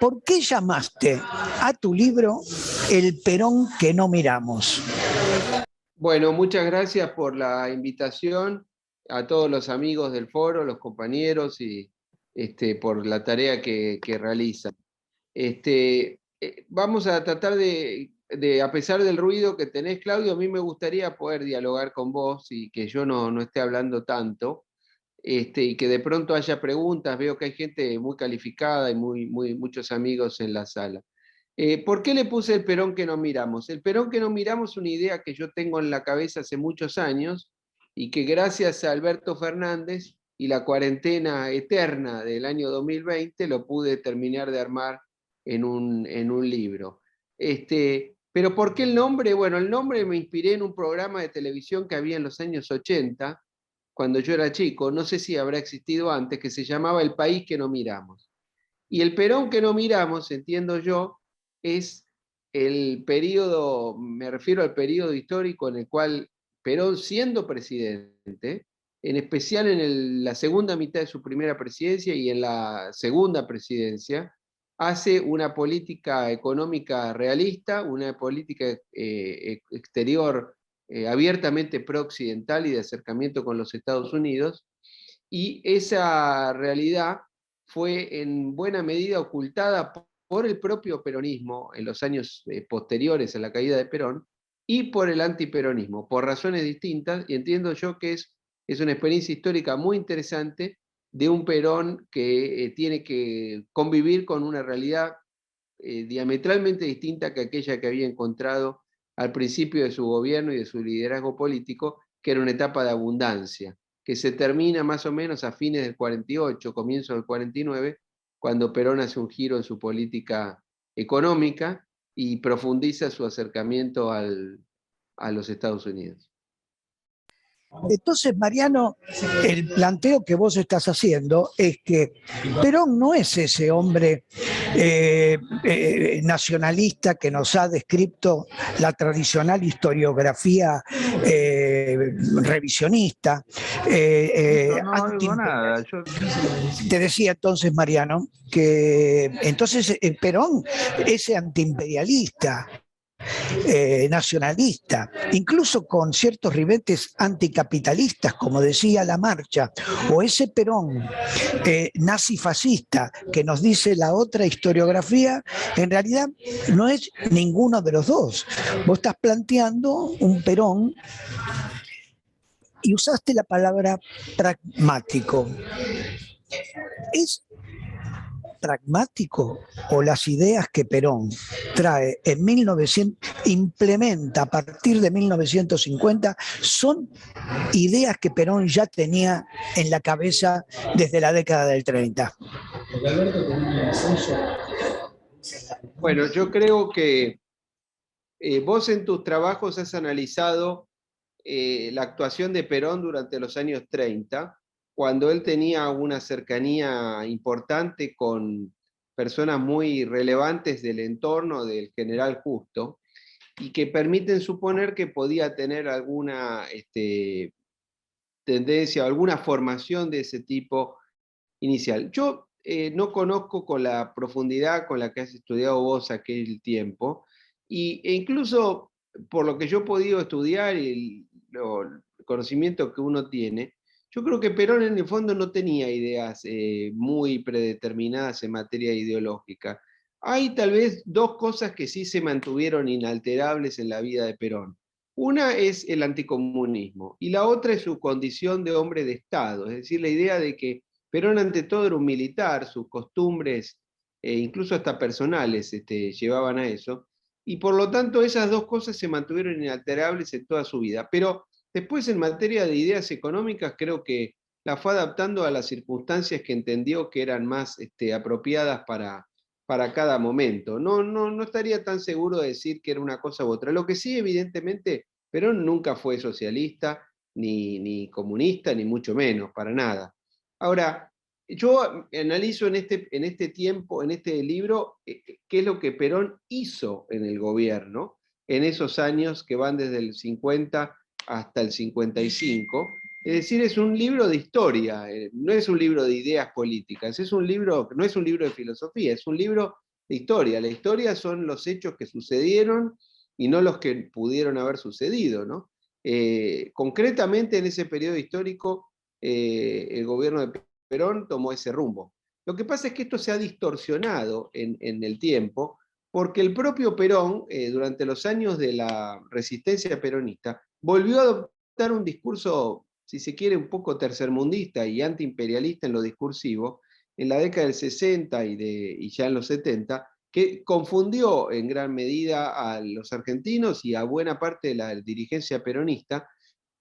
¿por qué llamaste a tu libro El Perón que no miramos? Bueno, muchas gracias por la invitación a todos los amigos del foro, los compañeros y por la tarea que realizan. Vamos a tratar a pesar del ruido que tenés, Claudio, a mí me gustaría poder dialogar con vos y que yo no esté hablando tanto, y que de pronto haya preguntas. Veo que hay gente muy calificada y muchos amigos en la sala. ¿Por qué le puse el Perón que no miramos? El Perón que no miramos es una idea que yo tengo en la cabeza hace muchos años y que gracias a Alberto Fernández y la cuarentena eterna del año 2020 lo pude terminar de armar en un libro. Pero ¿por qué el nombre? Bueno, el nombre me inspiré en un programa de televisión que había en los años 80, cuando yo era chico, no sé si habrá existido antes, que se llamaba El País que no miramos. Y el Perón que no miramos, entiendo yo, es el periodo, me refiero al periodo histórico en el cual Perón, siendo presidente, en especial en la segunda mitad de su primera presidencia y en la segunda presidencia, hace una política económica realista, una política exterior abiertamente pro-occidental y de acercamiento con los Estados Unidos, y esa realidad fue en buena medida ocultada por el propio peronismo en los años posteriores a la caída de Perón y por el antiperonismo, por razones distintas, y entiendo yo que es una experiencia histórica muy interesante de un Perón que tiene que convivir con una realidad diametralmente distinta que aquella que había encontrado al principio de su gobierno y de su liderazgo político, que era una etapa de abundancia, que se termina más o menos a fines del 48, comienzo del 49, cuando Perón hace un giro en su política económica y profundiza su acercamiento a los Estados Unidos. Entonces, Mariano, el planteo que vos estás haciendo es que Perón no es ese hombre nacionalista que nos ha descrito la tradicional historiografía revisionista. No digo nada. Te decía entonces, Mariano, que entonces Perón, ese antiimperialista, nacionalista, incluso con ciertos ribetes anticapitalistas, como decía La Marcha, o ese Perón nazifascista que nos dice la otra historiografía, en realidad no es ninguno de los dos. Vos estás planteando un Perón y usaste la palabra pragmático. ¿Es pragmático o las ideas que Perón trae en 1900, implementa a partir de 1950, son ideas que Perón ya tenía en la cabeza desde la década del 30? Bueno, yo creo que vos en tus trabajos has analizado la actuación de Perón durante los años 30, cuando él tenía una cercanía importante con personas muy relevantes del entorno del general Justo, y que permiten suponer que podía tener alguna tendencia o alguna formación de ese tipo inicial. Yo no conozco con la profundidad con la que has estudiado vos aquel tiempo, e incluso por lo que yo he podido estudiar y el conocimiento que uno tiene, yo creo que Perón en el fondo no tenía ideas muy predeterminadas en materia ideológica. Hay tal vez dos cosas que sí se mantuvieron inalterables en la vida de Perón. Una es el anticomunismo y la otra es su condición de hombre de Estado, es decir, la idea de que Perón ante todo era un militar, sus costumbres, incluso hasta personales, llevaban a eso, y por lo tanto esas dos cosas se mantuvieron inalterables en toda su vida. Pero después en materia de ideas económicas creo que la fue adaptando a las circunstancias que entendió que eran más apropiadas para cada momento. No estaría tan seguro de decir que era una cosa u otra. Lo que sí, evidentemente, Perón nunca fue socialista, ni comunista, ni mucho menos, para nada. Ahora, yo analizo en este tiempo, en este libro, qué es lo que Perón hizo en el gobierno en esos años que van desde el 50 hasta el 55. Es decir, es un libro de historia, no es un libro de ideas políticas, no es un libro de filosofía, es un libro la historia son los hechos que sucedieron y no los que pudieron haber sucedido, ¿no? Concretamente en ese periodo histórico el gobierno de Perón tomó ese rumbo. Lo que pasa es que esto se ha distorsionado en el tiempo, porque el propio Perón, durante los años de la resistencia peronista, volvió a adoptar un discurso, si se quiere, un poco tercermundista y antiimperialista en lo discursivo, en la década del 60 y ya en los 70, que confundió en gran medida a los argentinos y a buena parte de la dirigencia peronista,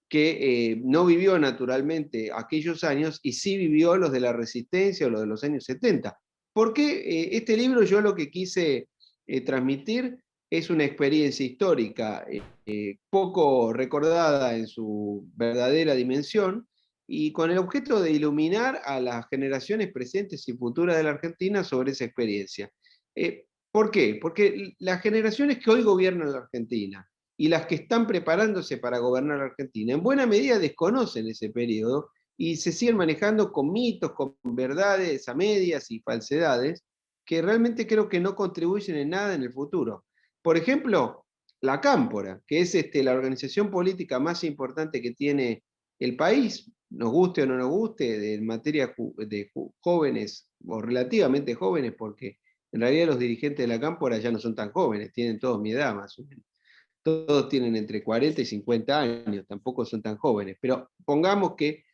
que no vivió naturalmente aquellos años y sí vivió los de la resistencia o los de los años 70. Porque este libro yo lo que quise transmitir es una experiencia histórica poco recordada en su verdadera dimensión y con el objeto de iluminar a las generaciones presentes y futuras de la Argentina sobre esa experiencia. ¿Por qué? Porque las generaciones que hoy gobiernan la Argentina y las que están preparándose para gobernar la Argentina, en buena medida desconocen ese periodo y se siguen manejando con mitos, con verdades a medias y falsedades que realmente creo que no contribuyen en nada en el futuro. Por ejemplo, la Cámpora, que es la organización política más importante que tiene el país, nos guste o no nos guste, en materia de jóvenes, o relativamente jóvenes, porque en realidad los dirigentes de la Cámpora ya no son tan jóvenes, tienen todos mi edad más o menos. Todos tienen entre 40 y 50 años, tampoco son tan jóvenes, pero pongamos que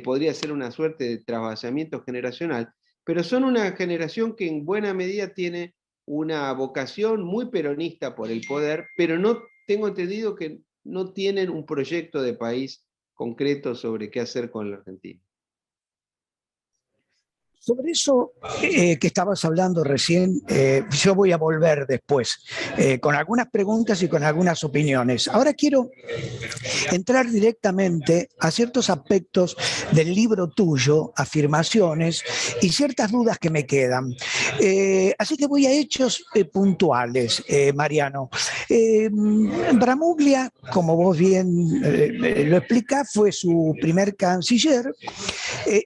podría ser una suerte de trasvasamiento generacional, pero son una generación que en buena medida tiene una vocación muy peronista por el poder, pero no tengo entendido que no tienen un proyecto de país concreto sobre qué hacer con la Argentina. Sobre eso que estabas hablando recién, yo voy a volver después con algunas preguntas y con algunas opiniones. Ahora quiero entrar directamente a ciertos aspectos del libro tuyo, afirmaciones y ciertas dudas que me quedan. Así que voy a hechos puntuales, Mariano. Bramuglia, como vos bien lo explicás, fue su primer canciller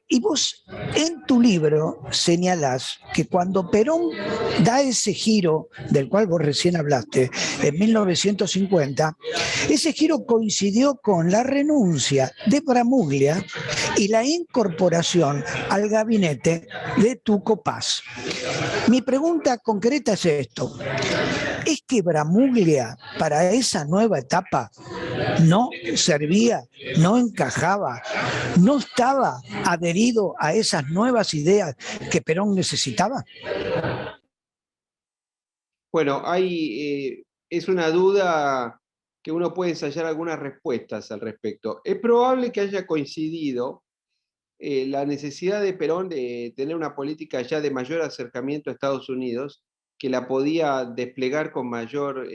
y vos en tu libro señalás que cuando Perón da ese giro del cual vos recién hablaste, en 1950, ese giro coincidió con la renuncia de Bramuglia y la incorporación al gabinete de Tuco Paz. Mi pregunta concreta es esto: ¿es que Bramuglia para esa nueva etapa no servía, no encajaba, no estaba adherido a esas nuevas ideas que Perón necesitaba? Bueno, es una duda que uno puede ensayar algunas respuestas al respecto. Es probable que haya coincidido la necesidad de Perón de tener una política ya de mayor acercamiento a Estados Unidos, que la podía desplegar con mayor,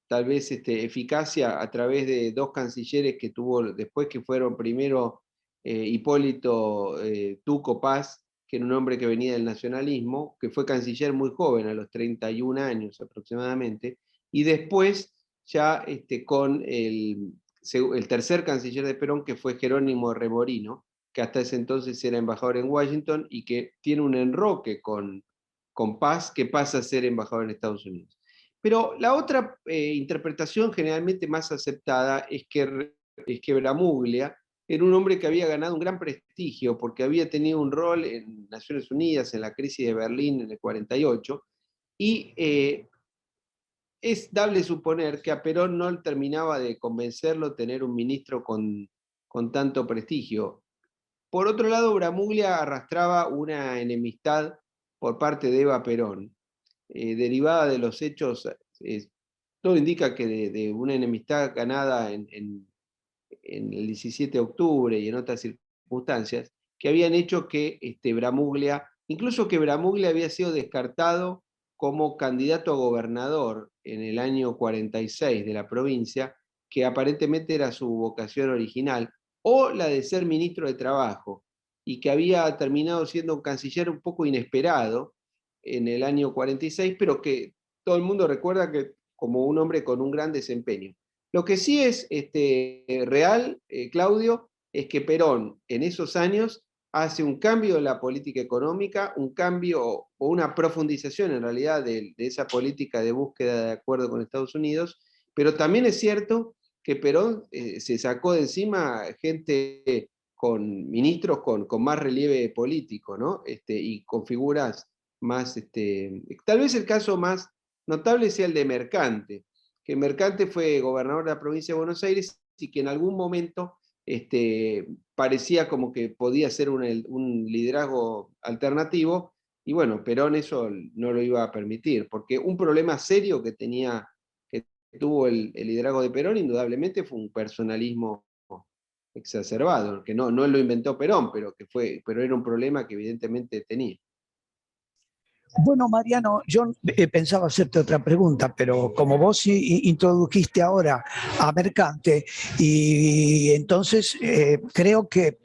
tal vez, eficacia a través de dos cancilleres que tuvo después, que fueron primero Hipólito Tuco Paz, que era un hombre que venía del nacionalismo, que fue canciller muy joven, a los 31 años aproximadamente, y después ya con el tercer canciller de Perón, que fue Jerónimo Remorino, que hasta ese entonces era embajador en Washington y que tiene un enroque con Paz, que pasa a ser embajador en Estados Unidos. Pero la otra interpretación generalmente más aceptada es que Bramuglia era un hombre que había ganado un gran prestigio porque había tenido un rol en Naciones Unidas, en la crisis de Berlín en el 48, y es dable suponer que a Perón no terminaba de convencerlo tener un ministro con tanto prestigio. Por otro lado, Bramuglia arrastraba una enemistad por parte de Eva Perón, derivada de los hechos, todo indica que de una enemistad ganada en el 17 de octubre y en otras circunstancias, que habían hecho que Bramuglia, incluso que Bramuglia había sido descartado como candidato a gobernador en el año 46 de la provincia, que aparentemente era su vocación original, o la de ser ministro de Trabajo, y que había terminado siendo un canciller un poco inesperado en el año 46, pero que todo el mundo recuerda que como un hombre con un gran desempeño. Lo que sí es real, Claudio, es que Perón en esos años hace un cambio en la política económica, un cambio o una profundización en realidad de esa política de búsqueda de acuerdo con Estados Unidos, pero también es cierto que Perón se sacó de encima gente con ministros con más relieve político, ¿no? Y con figuras más, tal vez el caso más notable sea el de Mercante, que Mercante fue gobernador de la provincia de Buenos Aires y que en algún momento parecía como que podía ser un liderazgo alternativo, y bueno, Perón eso no lo iba a permitir, porque un problema serio que tuvo el liderazgo de Perón indudablemente fue un personalismo exacerbado, que no lo inventó Perón, pero era un problema que evidentemente tenía. Bueno, Mariano, yo pensaba hacerte otra pregunta, pero como vos introdujiste ahora a Mercante, y entonces creo que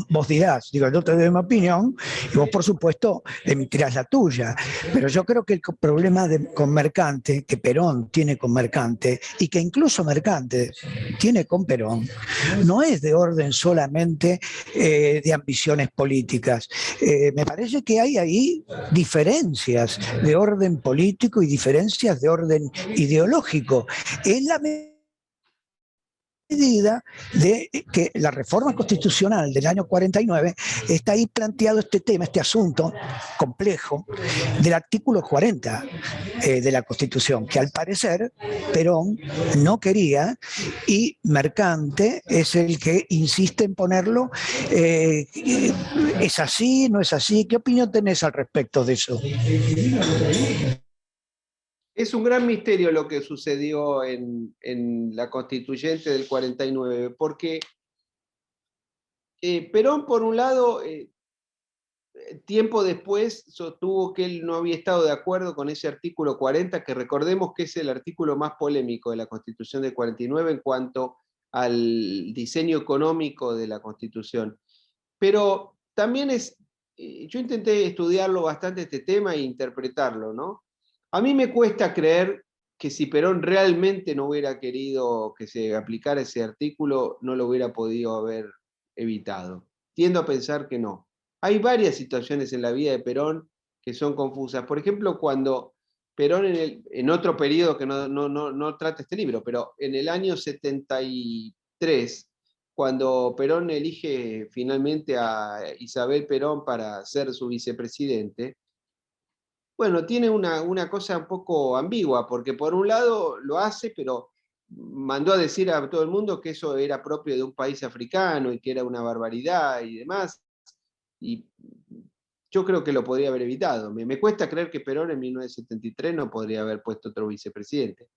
vos dirás, digo, yo te doy mi opinión, y vos por supuesto emitirás la tuya, pero yo creo que el problema con Mercante, que Perón tiene con Mercante, y que incluso Mercante tiene con Perón, no es de orden solamente de ambiciones políticas. Me parece que hay ahí diferencias de orden político y diferencias de orden ideológico. En la medida de que la reforma constitucional del año 49 está ahí planteado este tema, este asunto complejo del artículo 40 de la Constitución, que al parecer Perón no quería y Mercante es el que insiste en ponerlo. ¿Es así? ¿No es así? ¿Qué opinión tenés al respecto de eso? Es un gran misterio lo que sucedió en la constituyente del 49, porque Perón, por un lado, tiempo después sostuvo que él no había estado de acuerdo con ese artículo 40, que recordemos que es el artículo más polémico de la Constitución del 49 en cuanto al diseño económico de la Constitución. Pero también yo intenté estudiarlo bastante este tema e interpretarlo, ¿no? A mí me cuesta creer que si Perón realmente no hubiera querido que se aplicara ese artículo, no lo hubiera podido haber evitado. Tiendo a pensar que no. Hay varias situaciones en la vida de Perón que son confusas. Por ejemplo, cuando Perón en otro periodo que no trata este libro, pero en el año 73, cuando Perón elige finalmente a Isabel Perón para ser su vicepresidente, bueno, tiene una cosa un poco ambigua, porque por un lado lo hace, pero mandó a decir a todo el mundo que eso era propio de un país africano y que era una barbaridad y demás, y yo creo que lo podría haber evitado. Me cuesta creer que Perón en 1973 no podría haber puesto otro vicepresidente.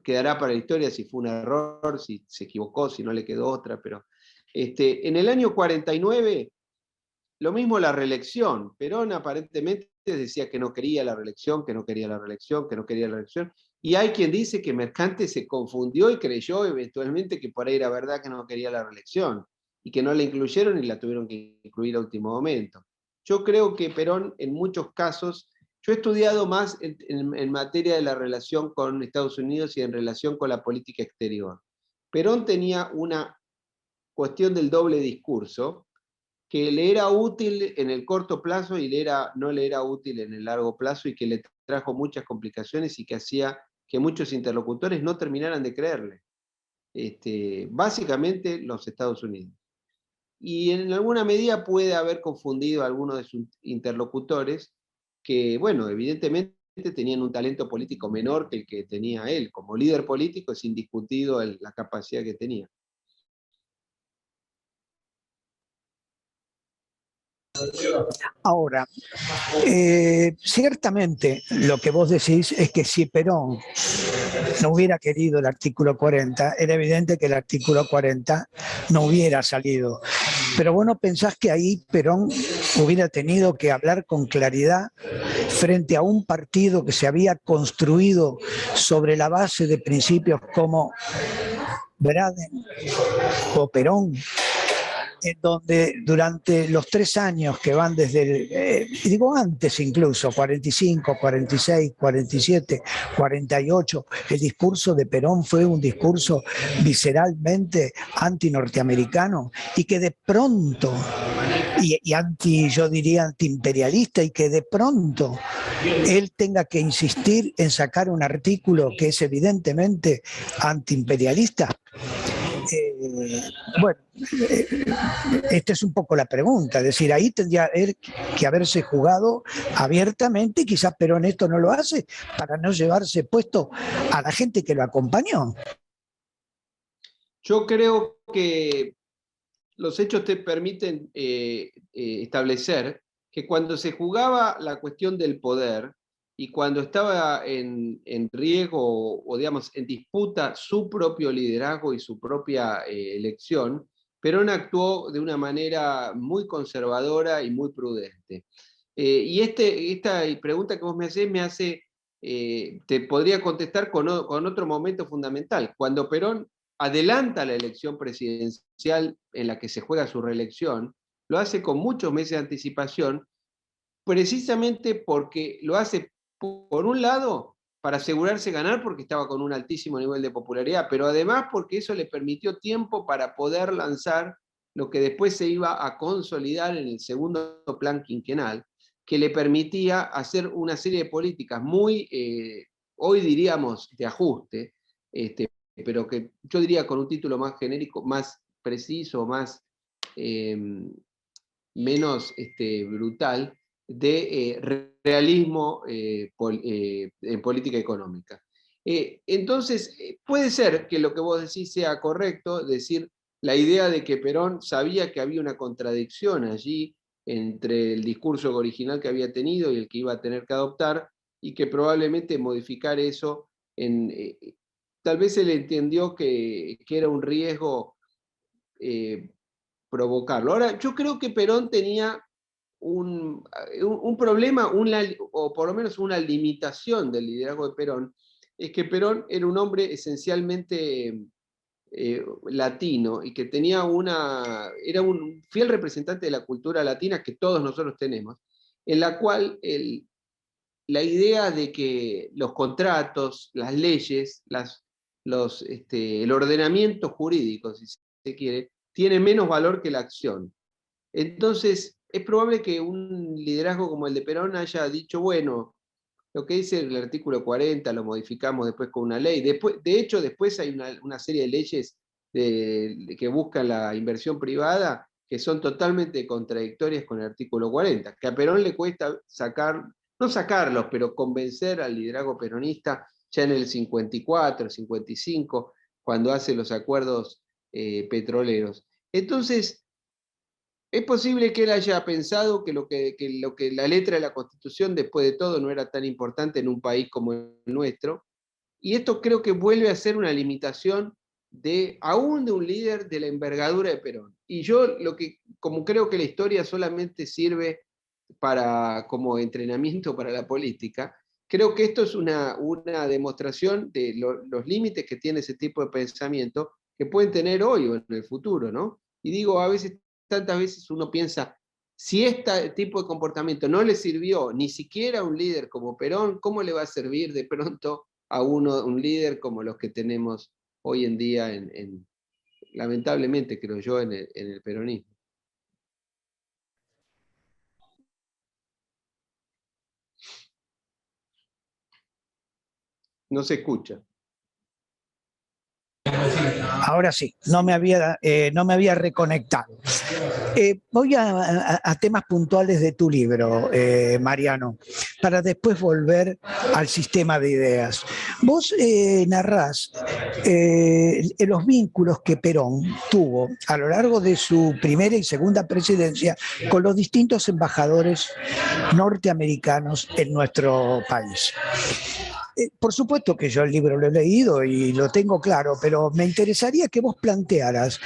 Quedará para la historia si fue un error, si se equivocó, si no le quedó otra, pero en el año 49, lo mismo la reelección. Perón aparentemente decía que no quería la reelección, que no quería la reelección, que no quería la reelección, y hay quien dice que Mercante se confundió y creyó eventualmente que por ahí era verdad que no quería la reelección, y que no la incluyeron y la tuvieron que incluir a último momento. Yo creo que Perón en muchos casos, yo he estudiado más en materia de la relación con Estados Unidos y en relación con la política exterior. Perón tenía una cuestión del doble discurso que le era útil en el corto plazo y no le era útil en el largo plazo, y que le trajo muchas complicaciones y que hacía que muchos interlocutores no terminaran de creerle. Básicamente los Estados Unidos. Y en alguna medida puede haber confundido a algunos de sus interlocutores que, bueno, evidentemente tenían un talento político menor que el que tenía él. Como líder político es indiscutido la capacidad que tenía. Ahora, ciertamente lo que vos decís es que si Perón no hubiera querido el artículo 40, era evidente que el artículo 40 no hubiera salido. Pero vos no pensás que ahí Perón hubiera tenido que hablar con claridad frente a un partido que se había construido sobre la base de principios como Braden o Perón, en donde durante los 3 años que van desde, digo antes incluso, 45, 46, 47, 48, el discurso de Perón fue un discurso visceralmente anti-norteamericano y que de pronto, yo diría antiimperialista, y que de pronto él tenga que insistir en sacar un artículo que es evidentemente antiimperialista. Bueno, esta es un poco la pregunta, es decir, ahí tendría que haberse jugado abiertamente, y quizás Perón esto no lo hace para no llevarse puesto a la gente que lo acompañó. Yo creo que los hechos te permiten establecer que cuando se jugaba la cuestión del poder y cuando estaba en riesgo o digamos en disputa su propio liderazgo y su propia elección, Perón actuó de una manera muy conservadora y muy prudente. Y esta pregunta que vos me hace, te podría contestar con otro momento fundamental. Cuando Perón adelanta la elección presidencial en la que se juega su reelección, lo hace con muchos meses de anticipación, precisamente porque lo hace, por un lado, para asegurarse ganar porque estaba con un altísimo nivel de popularidad, pero además porque eso le permitió tiempo para poder lanzar lo que después se iba a consolidar en el segundo plan quinquenal, que le permitía hacer una serie de políticas muy, hoy diríamos, de ajuste, pero que yo diría con un título más genérico, más preciso, menos brutal, de realismo en política económica. Entonces, puede ser que lo que vos decís sea correcto, decir, la idea de que Perón sabía que había una contradicción allí entre el discurso original que había tenido y el que iba a tener que adoptar, y que probablemente modificar eso, tal vez él entendió que era un riesgo provocarlo. Ahora, yo creo que Perón tenía un problema, o por lo menos una limitación del liderazgo de Perón, es que Perón era un hombre esencialmente latino y que era un fiel representante de la cultura latina que todos nosotros tenemos, en la cual la idea de que los contratos, las leyes, el ordenamiento jurídico, si se quiere, tiene menos valor que la acción. Entonces, es probable que un liderazgo como el de Perón haya dicho, bueno, lo que dice el artículo 40 lo modificamos después con una ley. De hecho, después hay una serie de leyes que buscan la inversión privada que son totalmente contradictorias con el artículo 40, que a Perón le cuesta no sacarlos, pero convencer al liderazgo peronista ya en el 54, 55, cuando hace los acuerdos petroleros. Entonces, es posible que él haya pensado que lo que la letra de la Constitución, después de todo, no era tan importante en un país como el nuestro, y esto creo que vuelve a ser una limitación aún de un líder de la envergadura de Perón. Y yo, como creo que la historia solamente sirve como entrenamiento para la política, creo que esto es una demostración de los límites que tiene ese tipo de pensamiento que pueden tener hoy o en el futuro, ¿no? Y digo, tantas veces uno piensa, si este tipo de comportamiento no le sirvió ni siquiera a un líder como Perón, ¿cómo le va a servir de pronto a un líder como los que tenemos hoy en día, lamentablemente creo yo, en el peronismo? No se escucha. Ahora sí, no me había reconectado. Voy a temas puntuales de tu libro, Mariano, para después volver al sistema de ideas. Vos narrás los vínculos que Perón tuvo a lo largo de su primera y segunda presidencia con los distintos embajadores norteamericanos en nuestro país. Por supuesto que yo el libro lo he leído y lo tengo claro, pero me interesaría que vos plantearas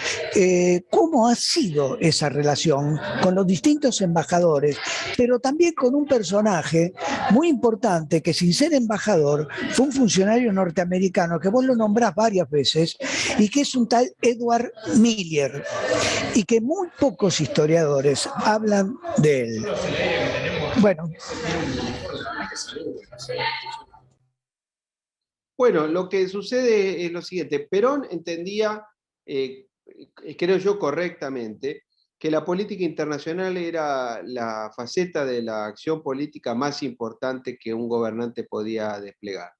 cómo ha sido esa relación con los distintos embajadores, pero también con un personaje muy importante que, sin ser embajador, fue un funcionario norteamericano que vos lo nombrás varias veces y que es un tal Edward Miller, y que muy pocos historiadores hablan de él. Bueno. Bueno, lo que sucede es lo siguiente. Perón entendía, creo yo correctamente, que la política internacional era la faceta de la acción política más importante que un gobernante podía desplegar.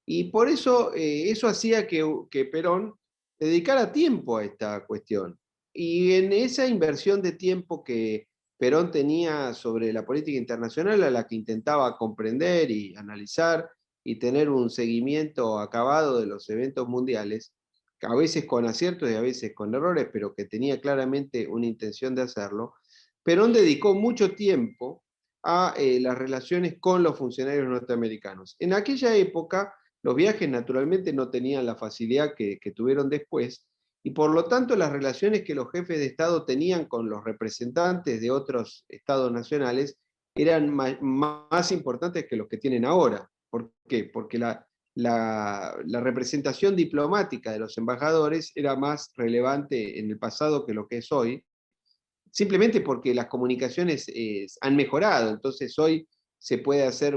Y por eso eso hacía que Perón dedicara tiempo a esta cuestión. Y en esa inversión de tiempo que Perón tenía sobre la política internacional, a la que intentaba comprender y analizar, y tener un seguimiento acabado de los eventos mundiales, a veces con aciertos y a veces con errores, pero que tenía claramente una intención de hacerlo, Perón dedicó mucho tiempo a las relaciones con los funcionarios norteamericanos. En aquella época, los viajes naturalmente no tenían la facilidad que tuvieron después, y por lo tanto las relaciones que los jefes de Estado tenían con los representantes de otros estados nacionales eran más importantes que los que tienen ahora. ¿Por qué? Porque la representación diplomática de los embajadores era más relevante en el pasado que lo que es hoy, simplemente porque las comunicaciones han mejorado. Entonces hoy se puede hacer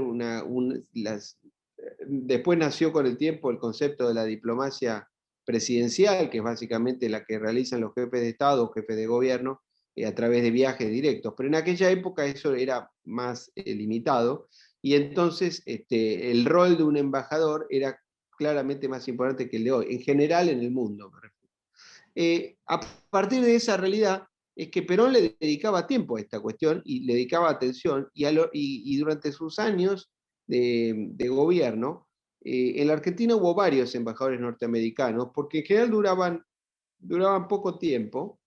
después nació con el tiempo el concepto de la diplomacia presidencial, que es básicamente la que realizan los jefes de Estado o jefes de gobierno a través de viajes directos. Pero en aquella época eso era más limitado, y entonces el rol de un embajador era claramente más importante que el de hoy, en general en el mundo. A partir de esa realidad es que Perón le dedicaba tiempo a esta cuestión y le dedicaba atención, y durante sus años de gobierno, en la Argentina hubo varios embajadores norteamericanos, porque en general duraban poco tiempo.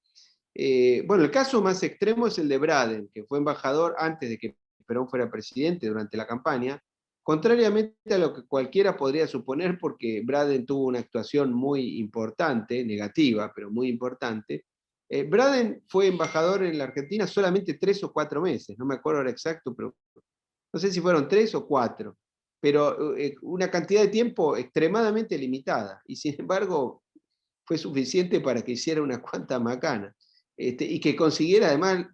Bueno, el caso más extremo es el de Braden, que fue embajador antes de que Perón fuera presidente durante la campaña, contrariamente a lo que cualquiera podría suponer, porque Braden tuvo una actuación muy importante, negativa, pero muy importante. Braden fue embajador en la Argentina solamente 3 o 4 meses, no me acuerdo ahora exacto, pero no sé si fueron 3 o 4, pero una cantidad de tiempo extremadamente limitada, y sin embargo fue suficiente para que hiciera unas cuantas macanas. Y que consiguiera además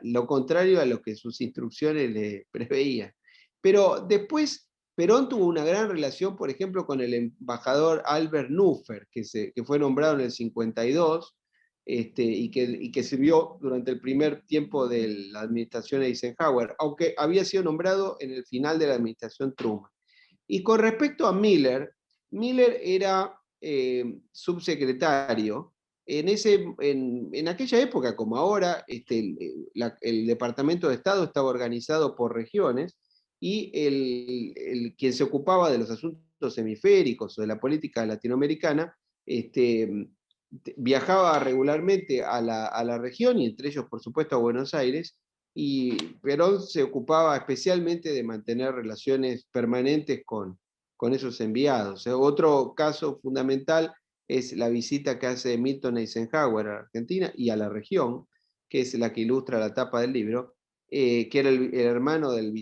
lo contrario a lo que sus instrucciones le preveían. Pero después Perón tuvo una gran relación, por ejemplo, con el embajador Albert Nuffer, que fue nombrado en el 52, y que sirvió durante el primer tiempo de la administración Eisenhower, aunque había sido nombrado en el final de la administración Truman. Y con respecto a Miller, Miller era subsecretario. En aquella época, como ahora, el Departamento de Estado estaba organizado por regiones, y quien se ocupaba de los asuntos hemisféricos o de la política latinoamericana viajaba regularmente a la región, y entre ellos, por supuesto, a Buenos Aires, y Perón se ocupaba especialmente de mantener relaciones permanentes con esos enviados. Otro caso fundamental es la visita que hace Milton Eisenhower a Argentina y a la región, que es la que ilustra la tapa del libro, que era el hermano del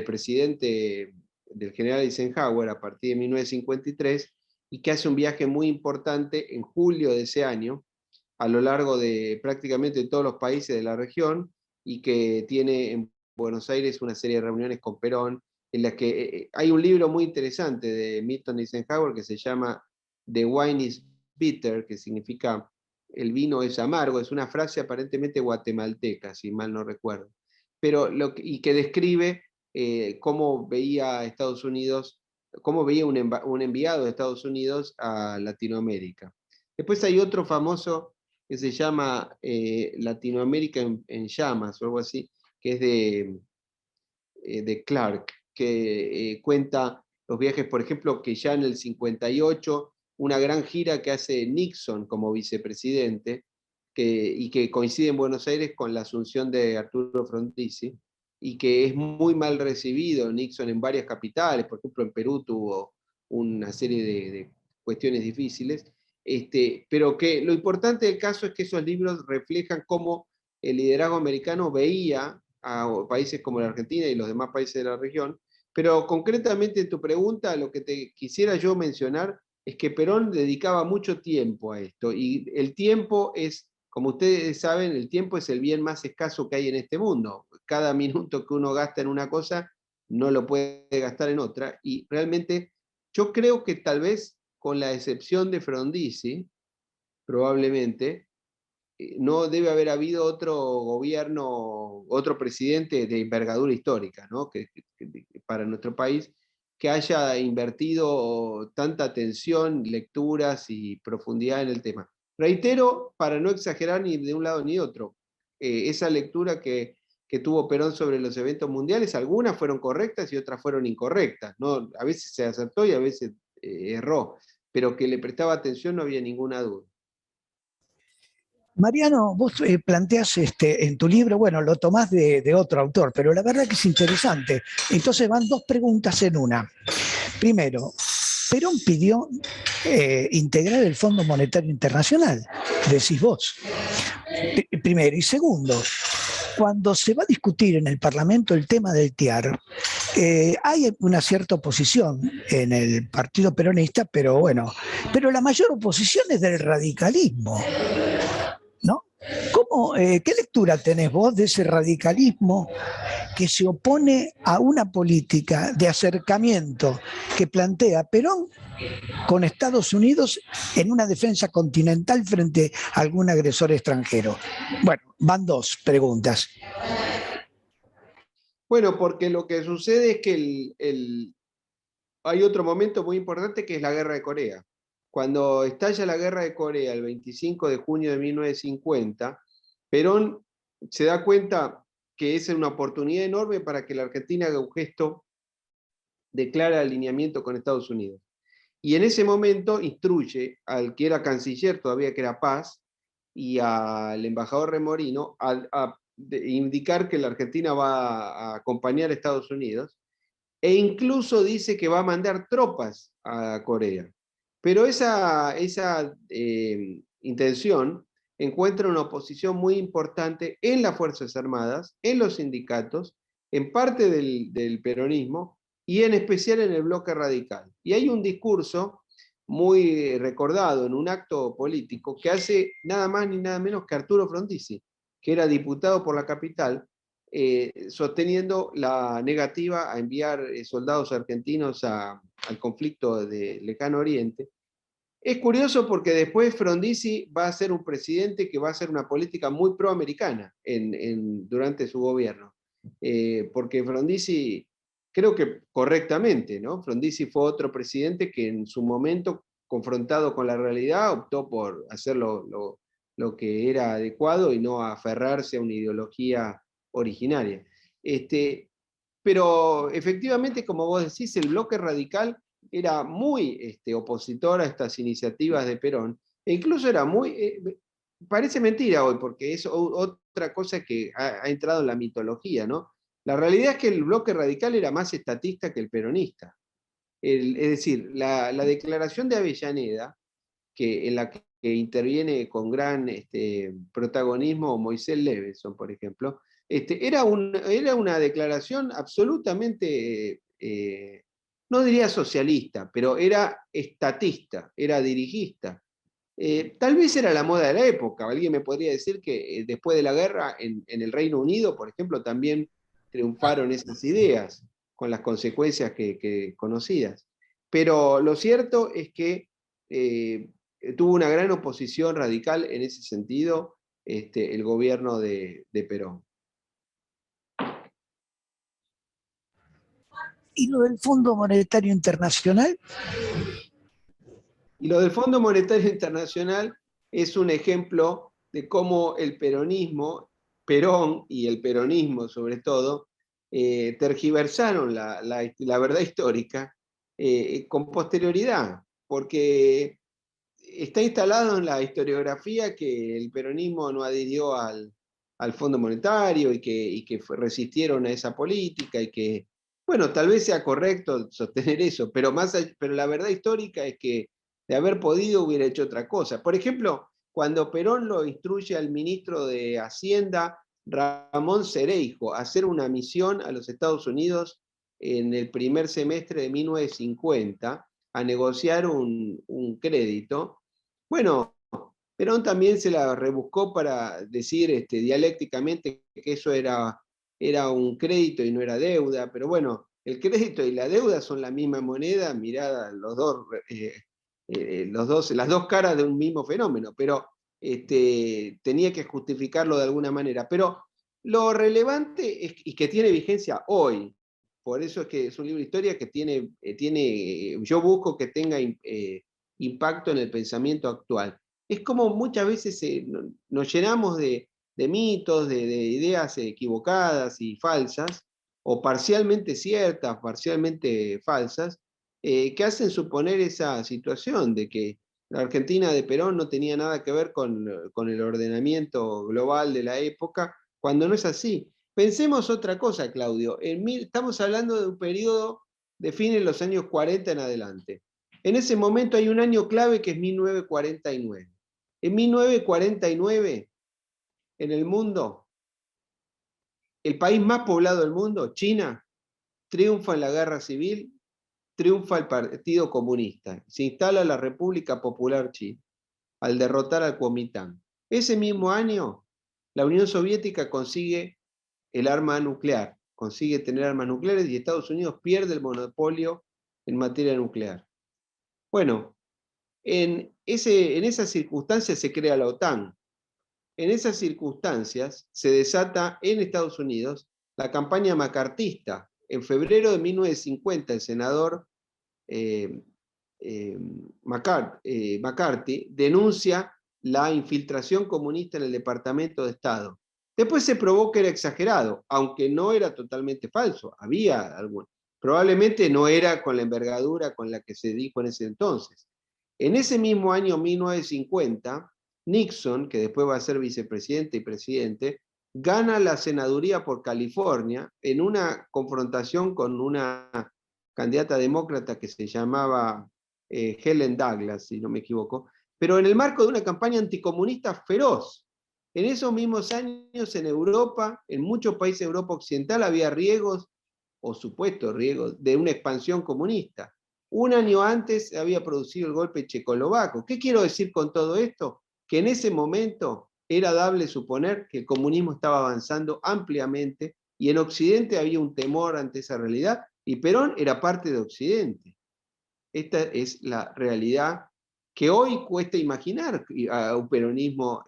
presidente, del general Eisenhower, a partir de 1953, y que hace un viaje muy importante en julio de ese año, a lo largo de prácticamente todos los países de la región, y que tiene en Buenos Aires una serie de reuniones con Perón, en las que hay un libro muy interesante de Milton Eisenhower que se llama The Wine is Bitter, que significa el vino es amargo, es una frase aparentemente guatemalteca, si mal no recuerdo, pero y que describe cómo veía Estados Unidos, cómo veía un enviado de Estados Unidos a Latinoamérica. Después hay otro famoso que se llama Latinoamérica en llamas, o algo así, que es de Clark, que cuenta los viajes, por ejemplo, que ya en el 58, una gran gira que hace Nixon como vicepresidente, y que coincide en Buenos Aires con la asunción de Arturo Frondizi, y que es muy mal recibido Nixon en varias capitales. Por ejemplo, en Perú tuvo una serie de cuestiones difíciles, pero que lo importante del caso es que esos libros reflejan cómo el liderazgo americano veía a países como la Argentina y los demás países de la región, pero concretamente en tu pregunta, lo que te quisiera yo mencionar es que Perón dedicaba mucho tiempo a esto, y el tiempo es, como ustedes saben, el tiempo es el bien más escaso que hay en este mundo. Cada minuto que uno gasta en una cosa, no lo puede gastar en otra, y realmente yo creo que tal vez, con la excepción de Frondizi, probablemente, no debe haber habido otro gobierno, otro presidente de envergadura histórica, ¿no? Para nuestro país, que haya invertido tanta atención, lecturas y profundidad en el tema. Reitero, para no exagerar ni de un lado ni de otro, esa lectura que tuvo Perón sobre los eventos mundiales, algunas fueron correctas y otras fueron incorrectas, ¿no? A veces se acertó y a veces erró, pero que le prestaba atención no había ninguna duda. Mariano, vos planteás en tu libro, bueno, lo tomás de otro autor, pero la verdad que es interesante. Entonces van dos preguntas en una. Primero, Perón pidió integrar el Fondo Monetario Internacional, decís vos. Primero. Y segundo, cuando se va a discutir en el Parlamento el tema del TIAR, hay una cierta oposición en el Partido Peronista, pero bueno, pero la mayor oposición es del radicalismo, ¿no? ¿Qué lectura tenés vos de ese radicalismo que se opone a una política de acercamiento que plantea Perón con Estados Unidos en una defensa continental frente a algún agresor extranjero? Bueno, van dos preguntas. Bueno, porque lo que sucede es que hay otro momento muy importante, que es la Guerra de Corea. Cuando estalla la Guerra de Corea el 25 de junio de 1950, Perón se da cuenta que es una oportunidad enorme para que la Argentina haga un gesto de clara alineamiento con Estados Unidos. Y en ese momento instruye al que era canciller, todavía que era Paz, y al embajador Remorino a indicar que la Argentina va a acompañar a Estados Unidos, e incluso dice que va a mandar tropas a Corea. Pero esa intención encuentra una oposición muy importante en las Fuerzas Armadas, en los sindicatos, en parte del peronismo y en especial en el bloque radical. Y hay un discurso muy recordado en un acto político que hace nada más ni nada menos que Arturo Frondizi, que era diputado por la capital, sosteniendo la negativa a enviar soldados argentinos al conflicto de Lejano Oriente. Es curioso porque después Frondizi va a ser un presidente que va a hacer una política muy proamericana durante su gobierno. Porque Frondizi, creo que correctamente, ¿no? Frondizi fue otro presidente que en su momento, confrontado con la realidad, optó por hacer lo que era adecuado y no aferrarse a una ideología originaria. Pero efectivamente, como vos decís, el bloque radical era muy opositor a estas iniciativas de Perón, e incluso era muy, parece mentira hoy, porque es otra cosa que ha entrado en la mitología, ¿no? La realidad es que el bloque radical era más estatista que el peronista. Es decir, la declaración de Avellaneda, en la que interviene con gran protagonismo Moisés Levinson, por ejemplo, era una declaración absolutamente, no diría socialista, pero era estatista, era dirigista. Tal vez era la moda de la época. Alguien me podría decir que después de la guerra en el Reino Unido, por ejemplo, también triunfaron esas ideas, con las consecuencias que conocidas. Pero lo cierto es que tuvo una gran oposición radical en ese sentido el gobierno de Perón. ¿Y lo del Fondo Monetario Internacional? Y lo del Fondo Monetario Internacional es un ejemplo de cómo el peronismo, Perón y el peronismo sobre todo, tergiversaron la verdad histórica con posterioridad, porque está instalado en la historiografía que el peronismo no adhirió al Fondo Monetario y que resistieron a esa política y que Bueno, tal vez sea correcto sostener eso, pero la verdad histórica es que de haber podido hubiera hecho otra cosa. Por ejemplo, cuando Perón lo instruye al ministro de Hacienda, Ramón Cereijo, a hacer una misión a los Estados Unidos en el primer semestre de 1950, a negociar un crédito. Bueno, Perón también se la rebuscó para decir dialécticamente que eso era un crédito y no era deuda, pero bueno, el crédito y la deuda son la misma moneda, mirada las dos caras de un mismo fenómeno, pero tenía que justificarlo de alguna manera. Pero lo relevante es, y que tiene vigencia hoy, por eso es que es un libro de historia que yo busco que tenga impacto en el pensamiento actual. Es como muchas veces nos llenamos de mitos, de ideas equivocadas y falsas, o parcialmente ciertas, parcialmente falsas, que hacen suponer esa situación de que la Argentina de Perón no tenía nada que ver con el ordenamiento global de la época, cuando no es así. Pensemos otra cosa, Claudio. Estamos hablando de un periodo de fines de los años 40 en adelante. En ese momento hay un año clave que es 1949. En 1949, en el mundo, el país más poblado del mundo, China, triunfa en la guerra civil, triunfa el Partido Comunista, se instala la República Popular China, al derrotar al Kuomintang. Ese mismo año, la Unión Soviética consigue el arma nuclear, consigue tener armas nucleares y Estados Unidos pierde el monopolio en materia nuclear. Bueno, en esas circunstancias se crea la OTAN. En esas circunstancias se desata en Estados Unidos la campaña macartista. En febrero de 1950, el senador McCarthy denuncia la infiltración comunista en el Departamento de Estado. Después se probó que era exagerado, aunque no era totalmente falso. Había algún. Probablemente no era con la envergadura con la que se dijo en ese entonces. En ese mismo año 1950, Nixon, que después va a ser vicepresidente y presidente, gana la senaduría por California en una confrontación con una candidata demócrata que se llamaba Helen Douglas, si no me equivoco, pero en el marco de una campaña anticomunista feroz. En esos mismos años en Europa, en muchos países de Europa Occidental, había riesgos, o supuestos riesgos, de una expansión comunista. Un año antes había producido el golpe checoslovaco. ¿Qué quiero decir con todo esto? Que en ese momento era dable suponer que el comunismo estaba avanzando ampliamente y en Occidente había un temor ante esa realidad y Perón era parte de Occidente. Esta es la realidad que hoy cuesta imaginar a un peronismo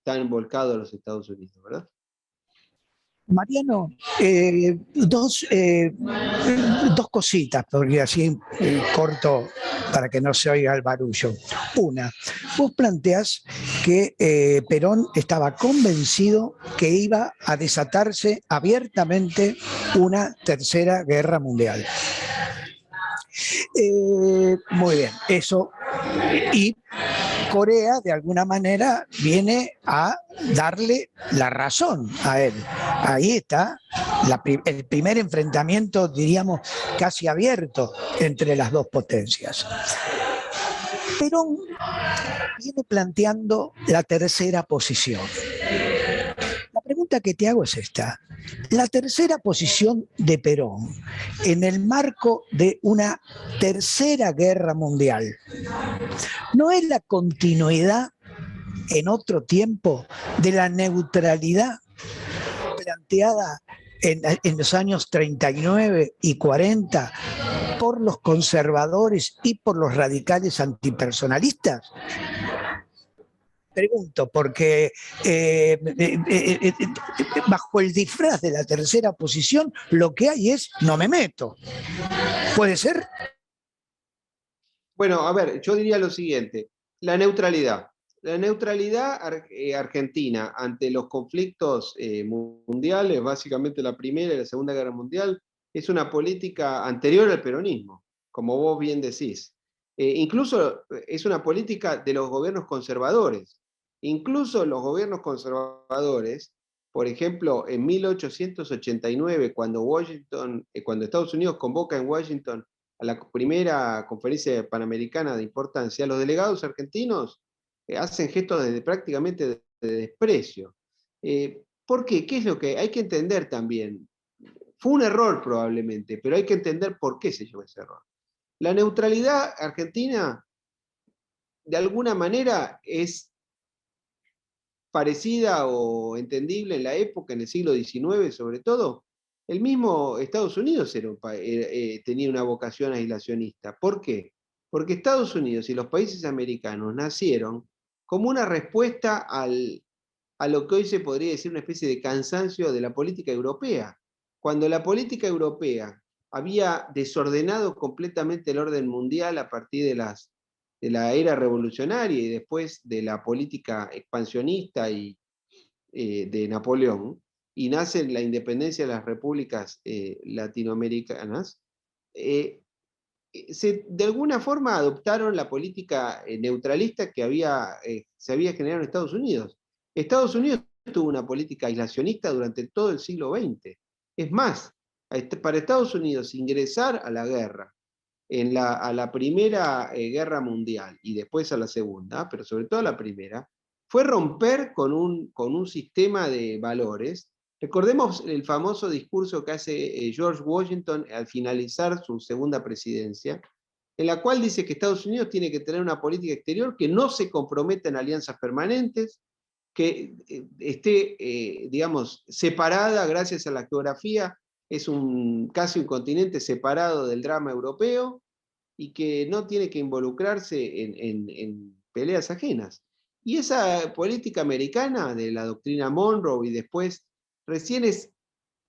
tan volcado a los Estados Unidos, ¿verdad? Mariano, dos cositas, porque así corto para que no se oiga el barullo. Una, vos planteás que Perón estaba convencido que iba a desatarse abiertamente una tercera guerra mundial. Muy bien, eso. Y Corea, de alguna manera, viene a darle la razón a él. Ahí está el primer enfrentamiento, diríamos, casi abierto entre las dos potencias. Perón viene planteando la tercera posición. La pregunta que te hago es esta. La tercera posición de Perón en el marco de una tercera guerra mundial no es la continuidad en otro tiempo de la neutralidad planteada en los años 39 y 40 por los conservadores y por los radicales antipersonalistas. Pregunto, porque bajo el disfraz de la tercera posición lo que hay es no me meto. ¿Puede ser? Bueno, a ver, yo diría lo siguiente, la neutralidad. La neutralidad argentina ante los conflictos mundiales, básicamente la Primera y la Segunda Guerra Mundial, es una política anterior al peronismo, como vos bien decís. Incluso es una política de los gobiernos conservadores. Incluso los gobiernos conservadores por ejemplo, en 1889, cuando Estados Unidos convoca en Washington a la primera conferencia panamericana de importancia, los delegados argentinos hacen gestos prácticamente de desprecio. ¿Por qué? ¿Qué es lo que hay que entender también? Fue un error probablemente, pero hay que entender por qué se llevó ese error. La neutralidad argentina, de alguna manera, es parecida o entendible en la época, en el siglo XIX sobre todo. El mismo Estados Unidos tenía una vocación aislacionista. ¿Por qué? Porque Estados Unidos y los países americanos nacieron como una respuesta a lo que hoy se podría decir una especie de cansancio de la política europea. Cuando la política europea había desordenado completamente el orden mundial a partir de la era revolucionaria y después de la política expansionista de Napoleón, y nace la independencia de las repúblicas latinoamericanas, de alguna forma adoptaron la política neutralista que se había generado en Estados Unidos. Estados Unidos tuvo una política aislacionista durante todo el siglo XX. Es más, para Estados Unidos ingresar a la guerra, a la primera guerra mundial y después a la segunda, pero sobre todo a la primera, fue romper con un sistema de valores. Recordemos el famoso discurso que hace George Washington al finalizar su segunda presidencia, en la cual dice que Estados Unidos tiene que tener una política exterior que no se comprometa en alianzas permanentes, que esté, digamos, separada gracias a la geografía, es casi un continente separado del drama europeo, y que no tiene que involucrarse en peleas ajenas. Y esa política americana de la doctrina Monroe y después recién es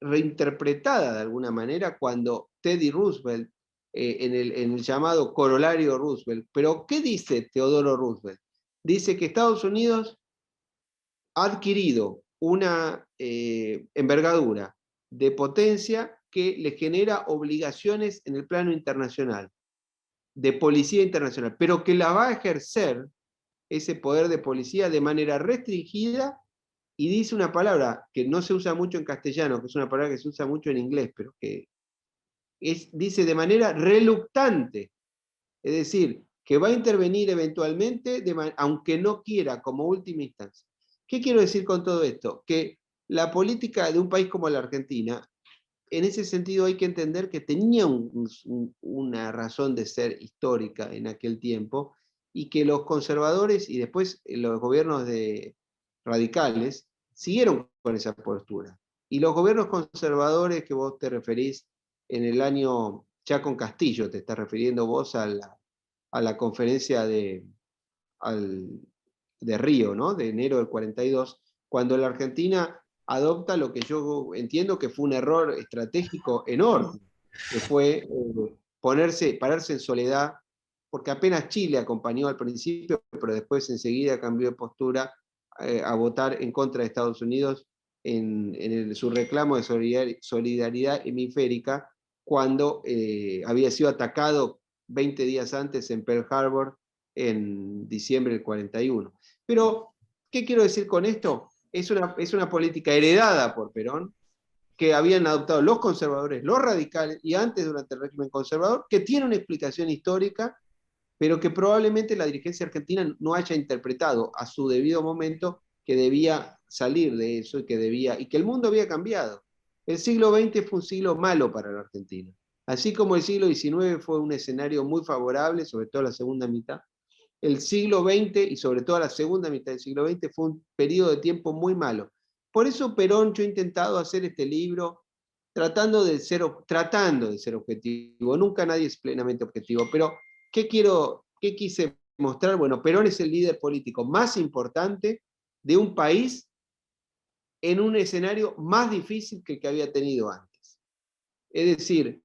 reinterpretada de alguna manera cuando Teddy Roosevelt, en el llamado corolario Roosevelt. Pero ¿qué dice Teodoro Roosevelt? Dice que Estados Unidos ha adquirido una envergadura de potencia que le genera obligaciones en el plano internacional, de policía internacional, pero que la va a ejercer ese poder de policía de manera restringida, y dice una palabra que no se usa mucho en castellano, que es una palabra que se usa mucho en inglés, pero que dice de manera reluctante, es decir, que va a intervenir eventualmente, aunque no quiera, como última instancia. ¿Qué quiero decir con todo esto? Que la política de un país como la Argentina, en ese sentido hay que entender que tenía una razón de ser histórica en aquel tiempo, y que los conservadores y después los gobiernos radicales siguieron con esa postura. Y los gobiernos conservadores que vos te referís en el año, ya con Castillo, te estás refiriendo vos a la conferencia de Río, ¿no? De enero del 42, cuando la Argentina adopta lo que yo entiendo que fue un error estratégico enorme, que fue pararse en soledad, porque apenas Chile acompañó al principio, pero después enseguida cambió de postura a votar en contra de Estados Unidos en su reclamo de solidaridad hemisférica, cuando había sido atacado 20 días antes en Pearl Harbor en diciembre del 41. Pero, ¿qué quiero decir con esto? Es una política heredada por Perón, que habían adoptado los conservadores, los radicales, y antes durante el régimen conservador, que tiene una explicación histórica, pero que probablemente la dirigencia argentina no haya interpretado a su debido momento que debía salir de eso y que el mundo había cambiado. El siglo XX fue un siglo malo para la Argentina. Así como el siglo XIX fue un escenario muy favorable, sobre todo la segunda mitad, el siglo XX y sobre todo la segunda mitad del siglo XX fue un periodo de tiempo muy malo. Por eso Perón, yo he intentado hacer este libro tratando de ser objetivo. Nunca nadie es plenamente objetivo, pero ¿qué quise mostrar? Bueno, Perón es el líder político más importante de un país en un escenario más difícil que el que había tenido antes. Es decir,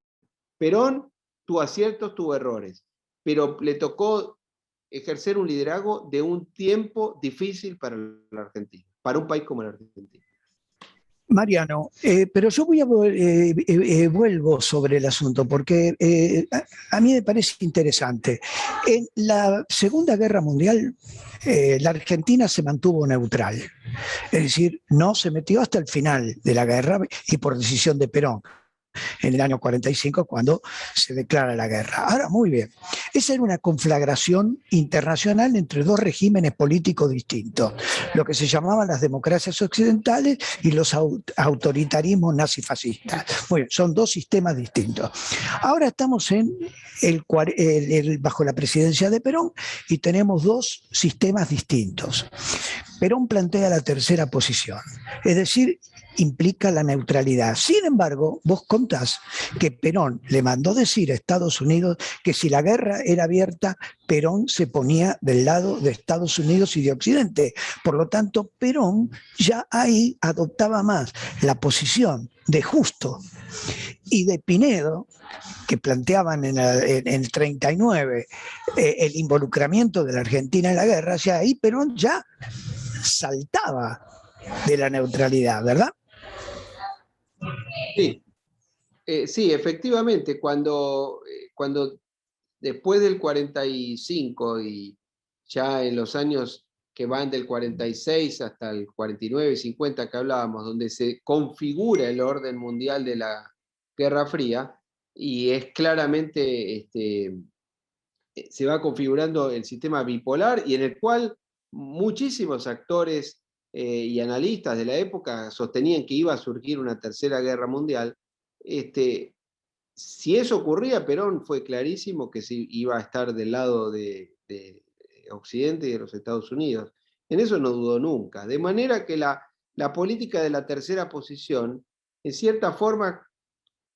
Perón tuvo aciertos, tuvo errores, pero le tocó ejercer un liderazgo de un tiempo difícil para la Argentina, para un país como la Argentina. Mariano, pero yo vuelvo sobre el asunto porque a mí me parece interesante. En la Segunda Guerra Mundial, la Argentina se mantuvo neutral, es decir, no se metió hasta el final de la guerra y por decisión de Perón en el año 45 cuando se declara la guerra. Ahora, muy bien, esa era una conflagración internacional entre dos regímenes políticos distintos, lo que se llamaban las democracias occidentales y los autoritarismos nazifascistas. Muy bien, son dos sistemas distintos. Ahora estamos bajo la presidencia de Perón y tenemos dos sistemas distintos. Perón plantea la tercera posición, es decir, implica la neutralidad. Sin embargo, vos contás que Perón le mandó decir a Estados Unidos que si la guerra era abierta, Perón se ponía del lado de Estados Unidos y de Occidente. Por lo tanto, Perón ya ahí adoptaba más la posición de Justo y de Pinedo, que planteaban en el 39 el involucramiento de la Argentina en la guerra. Ya ahí Perón ya saltaba de la neutralidad, ¿verdad? Sí, sí, efectivamente, cuando después del 45 y ya en los años que van del 46 hasta el 49 y 50 que hablábamos, donde se configura el orden mundial de la Guerra Fría, y es claramente, se va configurando el sistema bipolar y en el cual muchísimos actores y analistas de la época sostenían que iba a surgir una tercera guerra mundial. Si eso ocurría, Perón fue clarísimo que se iba a estar del lado de Occidente y de los Estados Unidos. En eso no dudó nunca. De manera que la política de la tercera posición, en cierta forma,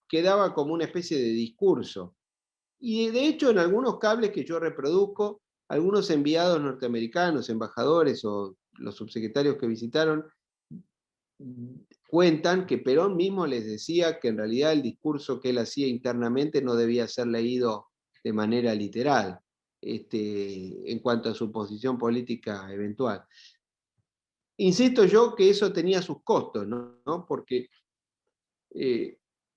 quedaba como una especie de discurso. Y de hecho, en algunos cables que yo reproduzco, algunos enviados norteamericanos, embajadores o los subsecretarios que visitaron, cuentan que Perón mismo les decía que en realidad el discurso que él hacía internamente no debía ser leído de manera literal, en cuanto a su posición política eventual. Insisto yo que eso tenía sus costos, ¿no? Porque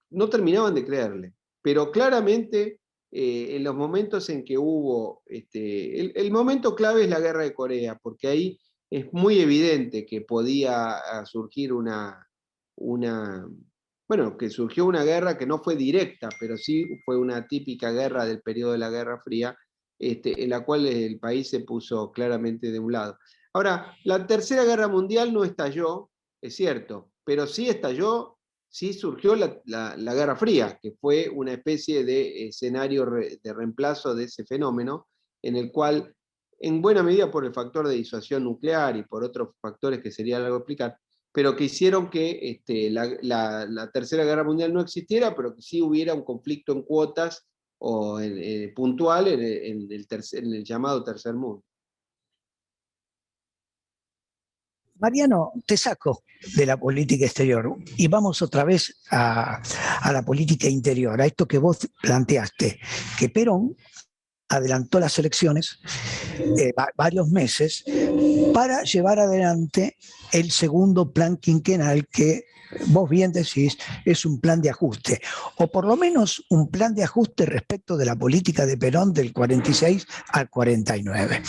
no terminaban de creerle, pero claramente en los momentos en que hubo, el momento clave es la guerra de Corea, porque ahí es muy evidente que podía surgir bueno, que surgió una guerra que no fue directa, pero sí fue una típica guerra del periodo de la Guerra Fría, en la cual el país se puso claramente de un lado. Ahora, la Tercera Guerra Mundial no estalló, es cierto, pero sí surgió la Guerra Fría, que fue una especie de escenario de reemplazo de ese fenómeno, en el cual, en buena medida por el factor de disuasión nuclear y por otros factores que sería largo explicar, pero que hicieron que la Tercera Guerra Mundial no existiera, pero que sí hubiera un conflicto en cuotas o puntual en el llamado Tercer Mundo. Mariano, te saco de la política exterior y vamos otra vez a la política interior, a esto que vos planteaste, que Perón adelantó las elecciones varios meses para llevar adelante el segundo plan quinquenal que vos bien decís es un plan de ajuste, o por lo menos un plan de ajuste respecto de la política de Perón del 46 al 49.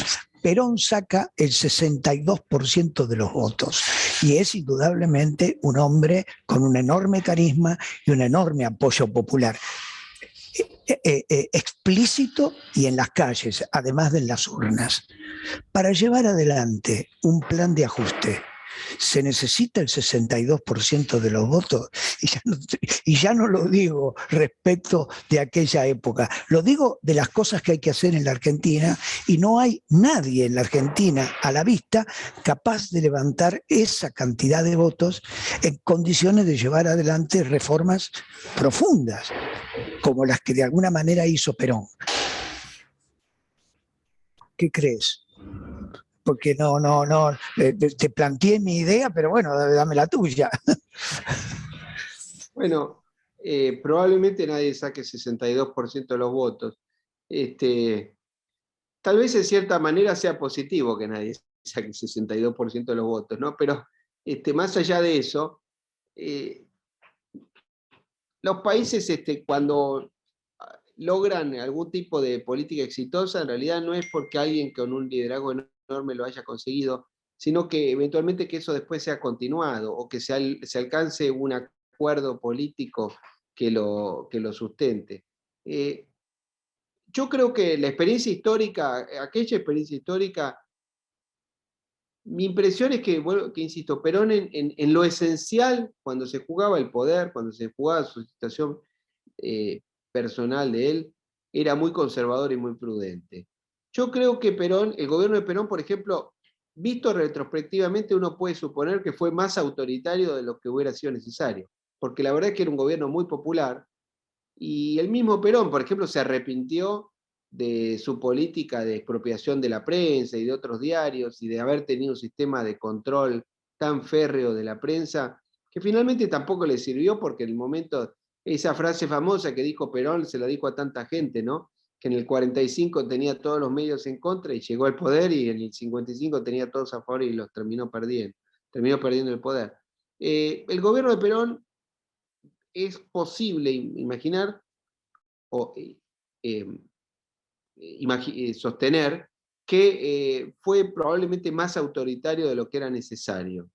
Perón saca el 62% de los votos y es indudablemente un hombre con un enorme carisma y un enorme apoyo popular. Explícito y en las calles, además de en las urnas. Para llevar adelante un plan de ajuste se necesita el 62% de los votos y ya no lo digo respecto de aquella época, lo digo de las cosas que hay que hacer en la Argentina y no hay nadie en la Argentina a la vista capaz de levantar esa cantidad de votos en condiciones de llevar adelante reformas profundas como las que de alguna manera hizo Perón. ¿Qué crees? Porque no, te planteé mi idea, pero bueno, dame la tuya. Bueno, probablemente nadie saque 62% de los votos. Tal vez en cierta manera sea positivo que nadie saque 62% de los votos, ¿no? Pero más allá de eso, los países cuando logran algún tipo de política exitosa, en realidad no es porque alguien con un liderazgo enorme lo haya conseguido, sino que eventualmente que eso después sea continuado, o que se alcance un acuerdo político que lo sustente. Yo creo que la experiencia histórica, aquella experiencia histórica, mi impresión es que, bueno, que insisto, Perón en lo esencial, cuando se jugaba el poder, cuando se jugaba su situación personal de él, era muy conservador y muy prudente. Yo creo que Perón, el gobierno de Perón, por ejemplo, visto retrospectivamente, uno puede suponer que fue más autoritario de lo que hubiera sido necesario, porque la verdad es que era un gobierno muy popular, y el mismo Perón, por ejemplo, se arrepintió de su política de expropiación de la prensa y de otros diarios, y de haber tenido un sistema de control tan férreo de la prensa, que finalmente tampoco le sirvió, porque en el momento, esa frase famosa que dijo Perón, se la dijo a tanta gente, ¿no? Que en el 45 tenía todos los medios en contra y llegó al poder, y en el 55 tenía todos a favor y los terminó perdiendo el poder. El gobierno de Perón, es posible imaginar o sostener que fue probablemente más autoritario de lo que era necesario.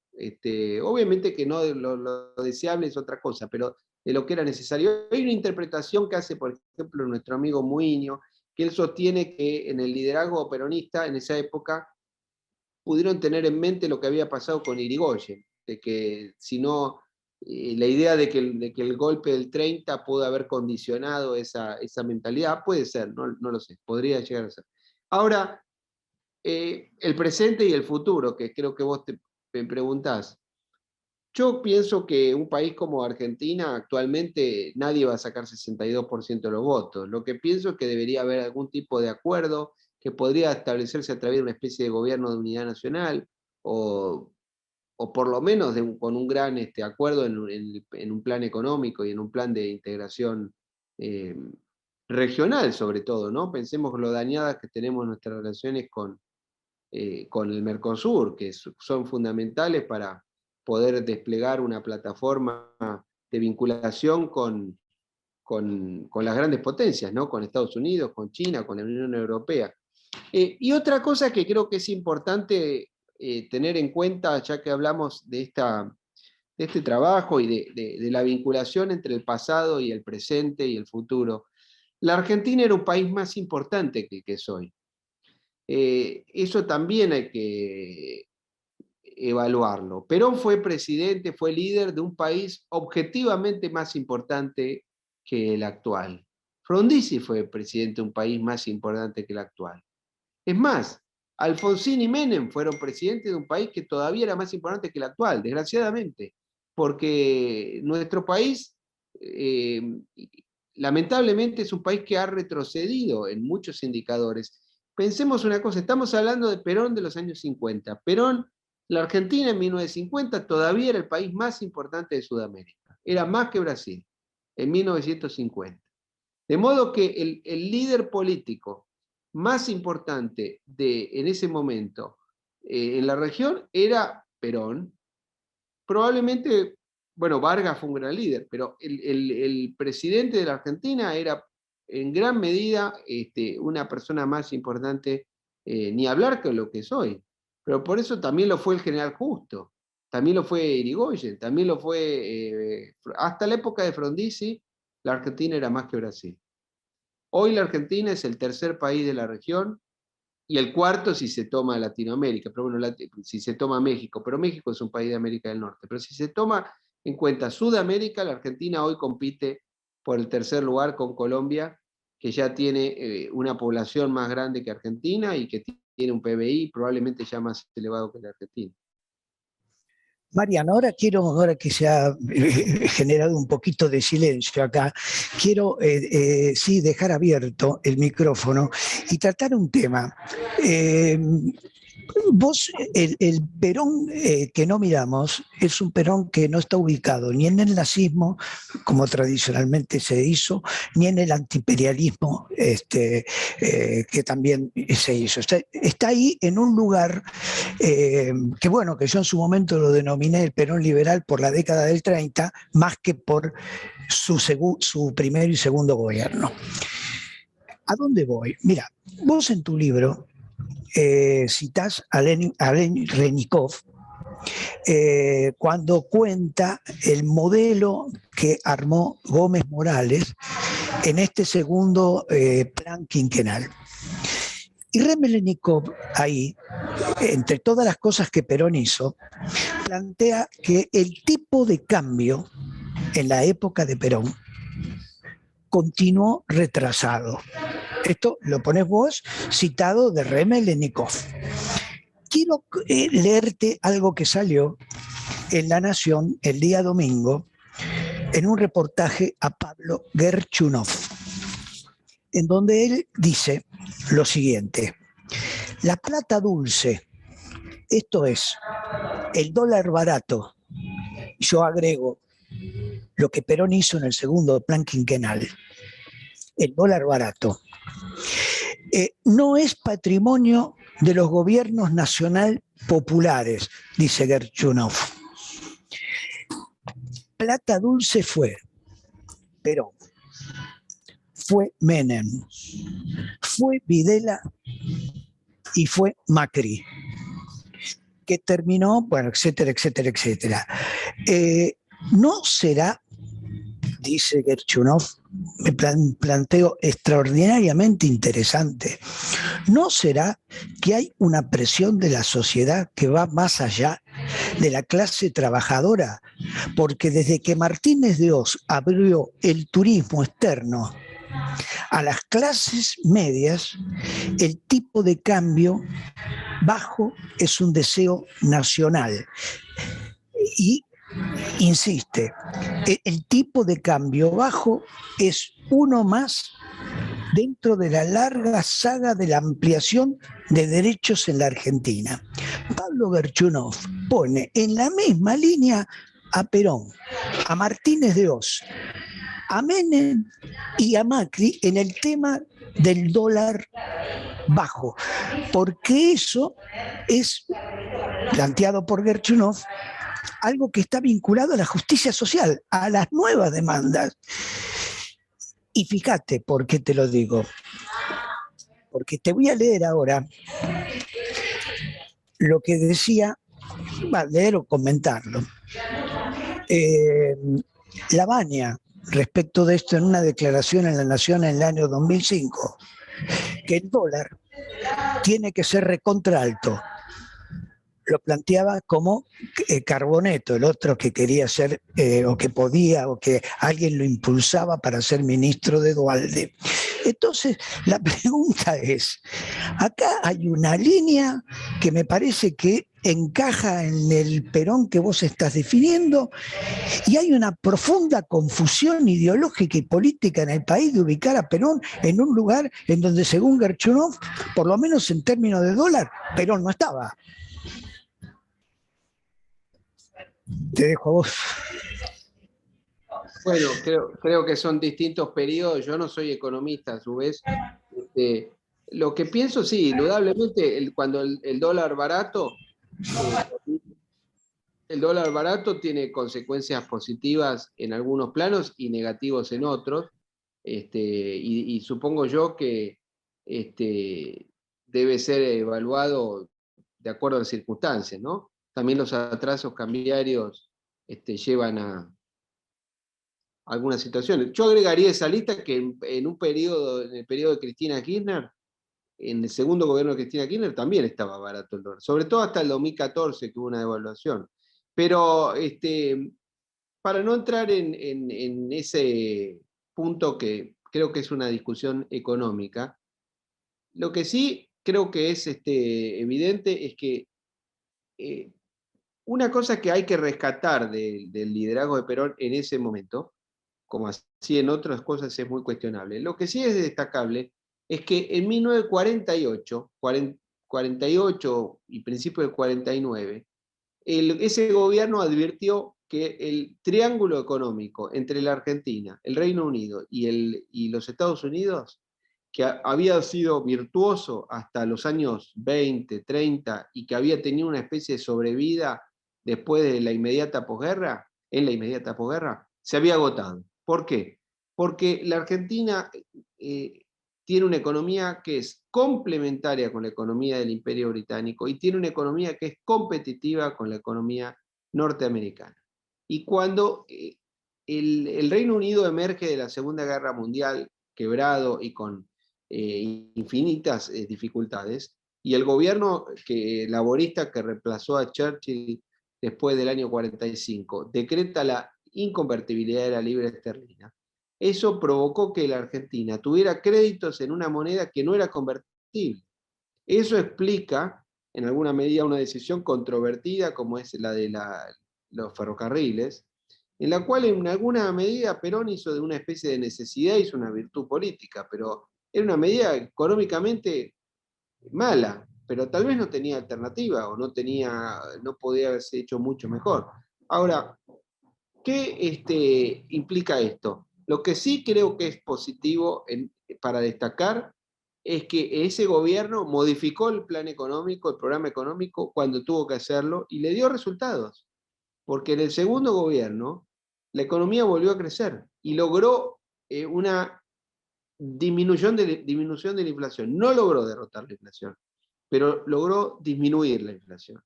Obviamente que no, lo deseable es otra cosa, pero de lo que era necesario. Hay una interpretación que hace, por ejemplo, nuestro amigo Muiño, que él sostiene que en el liderazgo peronista, en esa época, pudieron tener en mente lo que había pasado con Irigoyen, de que si no, la idea de que el golpe del 30 pudo haber condicionado esa mentalidad, puede ser, no lo sé, podría llegar a ser. Ahora, el presente y el futuro, que creo que vos me preguntás. Yo pienso que un país como Argentina, actualmente nadie va a sacar 62% de los votos. Lo que pienso es que debería haber algún tipo de acuerdo que podría establecerse a través de una especie de gobierno de unidad nacional, o por lo menos con un gran acuerdo en un plan económico y en un plan de integración regional, sobre todo, ¿no? Pensemos lo dañadas que tenemos nuestras relaciones con el Mercosur, que son fundamentales para poder desplegar una plataforma de vinculación con las grandes potencias, ¿no? Con Estados Unidos, con China, con la Unión Europea. Y otra cosa que creo que es importante tener en cuenta, ya que hablamos de este trabajo y de la vinculación entre el pasado y el presente y el futuro, la Argentina era un país más importante que es hoy. Eso también hay que evaluarlo. Perón fue presidente, fue líder de un país objetivamente más importante que el actual. Frondizi fue presidente de un país más importante que el actual. Es más, Alfonsín y Menem fueron presidentes de un país que todavía era más importante que el actual, desgraciadamente, porque nuestro país, lamentablemente, es un país que ha retrocedido en muchos indicadores. Pensemos una cosa, estamos hablando de Perón de los años 50. Perón, la Argentina en 1950 todavía era el país más importante de Sudamérica. Era más que Brasil, en 1950. De modo que el líder político más importante en ese momento en la región era Perón. Probablemente, bueno, Vargas fue un gran líder, pero el presidente de la Argentina era en gran medida una persona más importante, ni hablar con lo que es hoy. Pero por eso también lo fue el general Justo, también lo fue Irigoyen, también lo fue, hasta la época de Frondizi, la Argentina era más que Brasil. Hoy la Argentina es el tercer país de la región y el cuarto si se toma Latinoamérica, pero bueno, si se toma México, pero México es un país de América del Norte. Pero si se toma en cuenta Sudamérica, la Argentina hoy compite por el tercer lugar con Colombia, que ya tiene una población más grande que Argentina y que tiene un PBI probablemente ya más elevado que la Argentina. Mariano, ahora que se ha generado un poquito de silencio acá, quiero sí dejar abierto el micrófono y tratar un tema. Vos, el Perón que no miramos es un Perón que no está ubicado ni en el nazismo, como tradicionalmente se hizo, ni en el antiimperialismo que también se hizo. Está ahí en un lugar que bueno, que yo en su momento lo denominé el Perón liberal por la década del 30, más que por su primer y segundo gobierno. ¿A dónde voy? Mira, vos en tu libro citás a Lenin Renikov cuando cuenta el modelo que armó Gómez Morales en este segundo plan quinquenal. Y Renikov ahí, entre todas las cosas que Perón hizo, plantea que el tipo de cambio en la época de Perón continuó retrasado. Esto lo pones vos citado de Renikov. Quiero leerte algo que salió en La Nación el día domingo en un reportaje a Pablo Gerchunov, en donde él dice lo siguiente: la plata dulce, esto es, el dólar barato, yo agrego lo que Perón hizo en el segundo plan quinquenal, el dólar barato, no es patrimonio de los gobiernos nacional populares, dice Gerchunov. Plata dulce fue Perón, fue Menem, fue Videla y fue Macri, que terminó, bueno, etcétera, etcétera, etcétera. ¿No será, dice Gerchunov, me planteo extraordinariamente interesante, ¿no será que hay una presión de la sociedad que va más allá de la clase trabajadora? Porque desde que Martínez de Oz abrió el turismo externo a las clases medias, el tipo de cambio bajo es un deseo nacional. Y insiste, el tipo de cambio bajo es uno más dentro de la larga saga de la ampliación de derechos en la Argentina. Pablo Gerchunov pone en la misma línea a Perón, a Martínez de Oz, a Menem y a Macri en el tema del dólar bajo, porque eso es, planteado por Gerchunov, algo que está vinculado a la justicia social, a las nuevas demandas. Y fíjate por qué te lo digo, porque te voy a leer ahora lo que decía, va a leer o comentarlo, Lavagna respecto de esto en una declaración en La Nación en el año 2005, que el dólar tiene que ser recontra alto. Lo planteaba como Carboneto, el otro que quería ser, o que podía, o que alguien lo impulsaba para ser ministro de Duhalde. Entonces, la pregunta es, acá hay una línea que me parece que encaja en el Perón que vos estás definiendo, y hay una profunda confusión ideológica y política en el país de ubicar a Perón en un lugar en donde, según Gerchunov, por lo menos en términos de dólar, Perón no estaba. Te dejo a vos. Bueno, creo que son distintos periodos. Yo no soy economista, a su vez. Lo que pienso, sí, indudablemente, cuando el dólar barato, el dólar barato tiene consecuencias positivas en algunos planos y negativos en otros. Y supongo yo que debe ser evaluado de acuerdo a las circunstancias, ¿no? También los atrasos cambiarios llevan a algunas situaciones. Yo agregaría esa lista que en el periodo de Cristina Kirchner, en el segundo gobierno de Cristina Kirchner también estaba barato el dólar, sobre todo hasta el 2014 que hubo una devaluación. Pero para no entrar en ese punto que creo que es una discusión económica, lo que sí creo que es evidente es que una cosa que hay que rescatar del liderazgo de Perón en ese momento, como así en otras cosas es muy cuestionable, lo que sí es destacable es que en 1948, 48 y principio del 49, ese gobierno advirtió que el triángulo económico entre la Argentina, el Reino Unido y los Estados Unidos, que había sido virtuoso hasta los años 20, 30 y que había tenido una especie de sobrevida después de la inmediata posguerra, se había agotado. ¿Por qué? Porque la Argentina tiene una economía que es complementaria con la economía del Imperio Británico y tiene una economía que es competitiva con la economía norteamericana. Y cuando el Reino Unido emerge de la Segunda Guerra Mundial quebrado y con infinitas dificultades, y el gobierno laborista que reemplazó a Churchill después del año 45 decreta la inconvertibilidad de la libra esterlina, eso provocó que la Argentina tuviera créditos en una moneda que no era convertible. Eso explica, en alguna medida, una decisión controvertida como es la de los ferrocarriles, en la cual en alguna medida Perón hizo de una especie de necesidad, hizo una virtud política, pero era una medida económicamente mala, pero tal vez no tenía alternativa o no podía haberse hecho mucho mejor. Ahora, ¿qué implica esto? Lo que sí creo que es positivo para destacar es que ese gobierno modificó el plan económico, el programa económico, cuando tuvo que hacerlo y le dio resultados. Porque en el segundo gobierno la economía volvió a crecer y logró una disminución de la inflación. No logró derrotar la inflación, pero logró disminuir la inflación.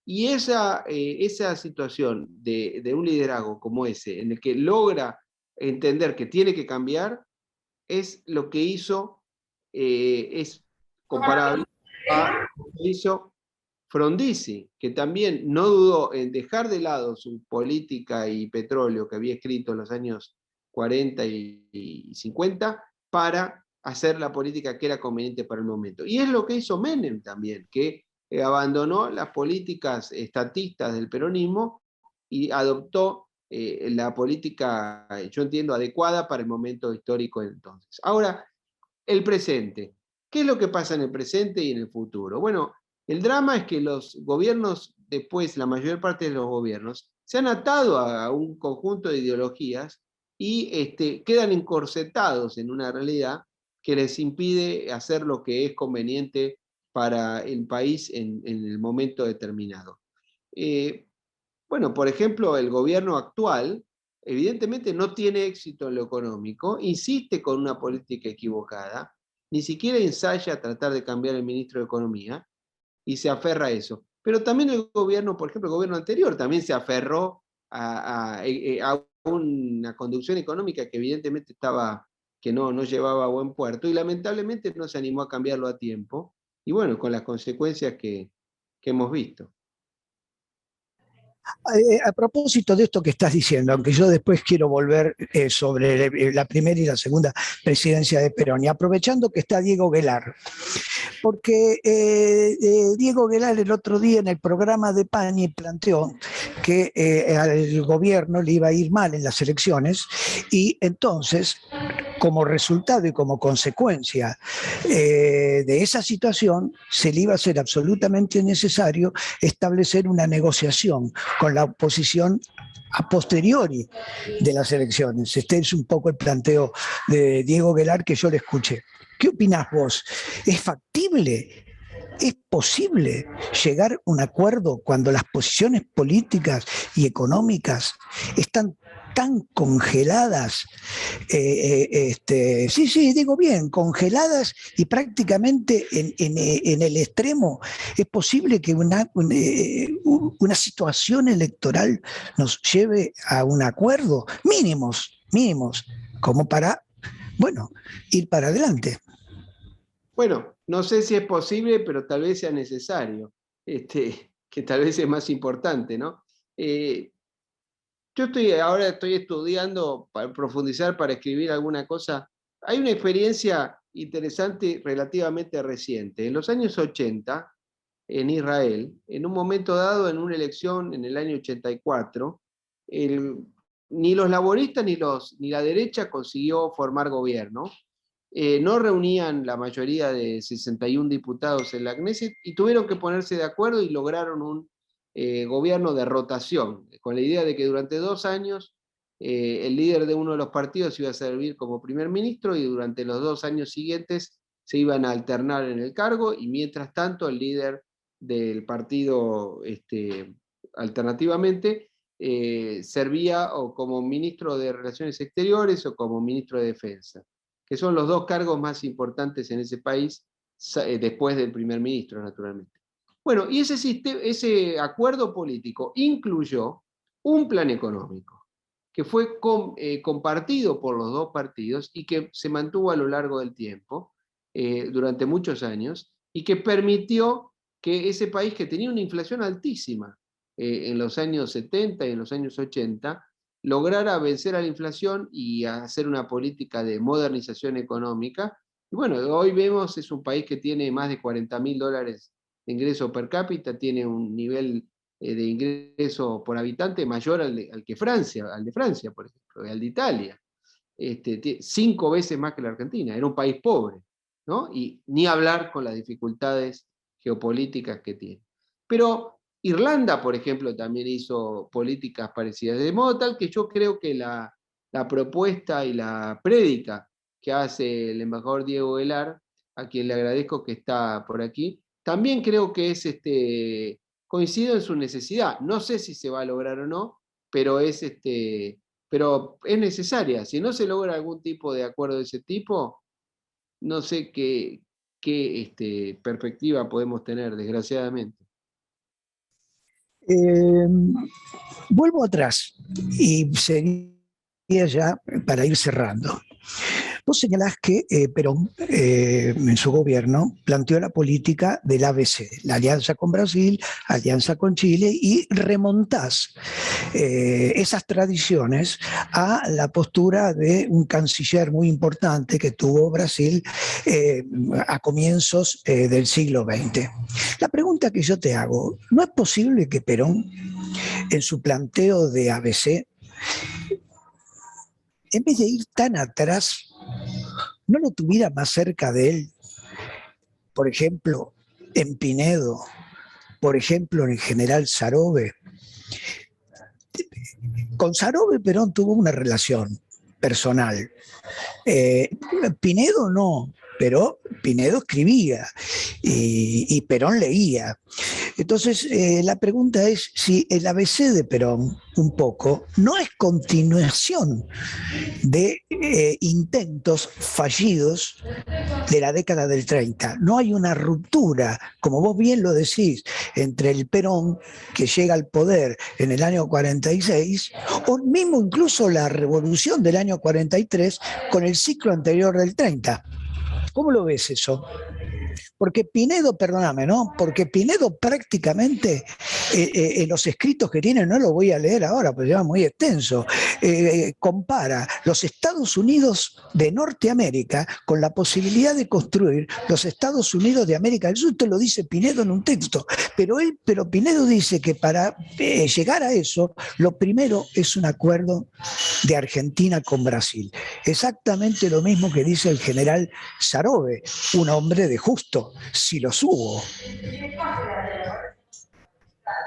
Y esa situación de un liderazgo como ese, en el que logra entender que tiene que cambiar, es lo que hizo, es comparable a lo que hizo Frondizi, que también no dudó en dejar de lado su política y petróleo que había escrito en los años 40 y 50 para hacer la política que era conveniente para el momento. Y es lo que hizo Menem también, que abandonó las políticas estatistas del peronismo y adoptó la política, yo entiendo, adecuada para el momento histórico de entonces. Ahora, el presente. ¿Qué es lo que pasa en el presente y en el futuro? Bueno, el drama es que los gobiernos, después, la mayor parte de los gobiernos, se han atado a un conjunto de ideologías y quedan encorsetados en una realidad que les impide hacer lo que es conveniente para el país en el momento determinado. Bueno, por ejemplo, el gobierno actual evidentemente no tiene éxito en lo económico, insiste con una política equivocada, ni siquiera ensaya tratar de cambiar el ministro de Economía y se aferra a eso. Pero también el gobierno, por ejemplo, el gobierno anterior también se aferró a una conducción económica que evidentemente que no llevaba a buen puerto y lamentablemente no se animó a cambiarlo a tiempo y bueno, con las consecuencias que hemos visto. A propósito de esto que estás diciendo, aunque yo después quiero volver sobre la primera y la segunda presidencia de Perón, y aprovechando que está Diego Guelar, porque Diego Guelar el otro día en el programa de Pañi planteó que al gobierno le iba a ir mal en las elecciones y entonces, como resultado y como consecuencia de esa situación, se le iba a ser absolutamente necesario establecer una negociación con la oposición a posteriori de las elecciones. Este es un poco el planteo de Diego Guelar que yo le escuché. ¿Qué opinás vos? ¿Es factible? ¿Es posible llegar a un acuerdo cuando las posiciones políticas y económicas están tan congeladas? Sí, digo bien, congeladas y prácticamente en el extremo. ¿Es posible que una situación electoral nos lleve a un acuerdo? Mínimos, como para, bueno, ir para adelante. Bueno, no sé si es posible, pero tal vez sea necesario, que tal vez es más importante, ¿no? Yo ahora estoy estudiando para profundizar, para escribir alguna cosa. Hay una experiencia interesante relativamente reciente. En los años 80, en Israel, en un momento dado, en una elección en el año 84, ni los laboristas ni la derecha consiguió formar gobierno. no reunían la mayoría de 61 diputados en la Knesset y tuvieron que ponerse de acuerdo y lograron un gobierno de rotación, con la idea de que durante 2 años el líder de uno de los partidos iba a servir como primer ministro y durante los 2 años siguientes se iban a alternar en el cargo y mientras tanto el líder del partido alternativamente servía o como ministro de Relaciones Exteriores o como ministro de Defensa, que son los 2 cargos más importantes en ese país, después del primer ministro, naturalmente. Bueno, y ese acuerdo político incluyó un plan económico, que fue compartido por los 2 partidos y que se mantuvo a lo largo del tiempo, durante muchos años, y que permitió que ese país que tenía una inflación altísima en los años 70 y en los años 80, lograra vencer a la inflación y hacer una política de modernización económica. Y bueno, hoy vemos, es un país que tiene más de $40.000 de ingreso per cápita, tiene un nivel de ingreso por habitante mayor al de Francia, por ejemplo, y al de Italia. 5 veces más que la Argentina, era un país pobre, ¿no? Y ni hablar con las dificultades geopolíticas que tiene. Pero Irlanda, por ejemplo, también hizo políticas parecidas, de modo tal que yo creo que la propuesta y la prédica que hace el embajador Diego Velar, a quien le agradezco que está por aquí, también creo que coincido en su necesidad. No sé si se va a lograr o no, pero es necesaria. Si no se logra algún tipo de acuerdo de ese tipo, no sé qué perspectiva podemos tener, desgraciadamente. Vuelvo atrás y sería ya para ir cerrando. Vos señalás que Perón, en su gobierno, planteó la política del ABC, la alianza con Brasil, alianza con Chile, y remontás esas tradiciones a la postura de un canciller muy importante que tuvo Brasil a comienzos del siglo XX. La pregunta que yo te hago, ¿no es posible que Perón, en su planteo de ABC, en vez de ir tan atrás, no lo tuviera más cerca de él? Por ejemplo, en Pinedo, por ejemplo, en el general Sarobe. Con Sarobe Perón tuvo una relación personal. Pinedo no, pero Pinedo escribía y Perón leía. Entonces, la pregunta es si el ABC de Perón, un poco, no es continuación de intentos fallidos de la década del 30. No hay una ruptura, como vos bien lo decís, entre el Perón, que llega al poder en el año 46, o mismo incluso la revolución del año 43 con el ciclo anterior del 30. ¿Cómo lo ves eso? Porque Pinedo, perdóname, ¿no? Porque Pinedo prácticamente en los escritos que tiene, no lo voy a leer ahora, porque es muy extenso, compara los Estados Unidos de Norteamérica con la posibilidad de construir los Estados Unidos de América del Sur. Esto lo dice Pinedo en un texto, pero Pinedo dice que para llegar a eso, lo primero es un acuerdo de Argentina con Brasil. Exactamente lo mismo que dice el general Sarobe, un hombre de justo, si los hubo.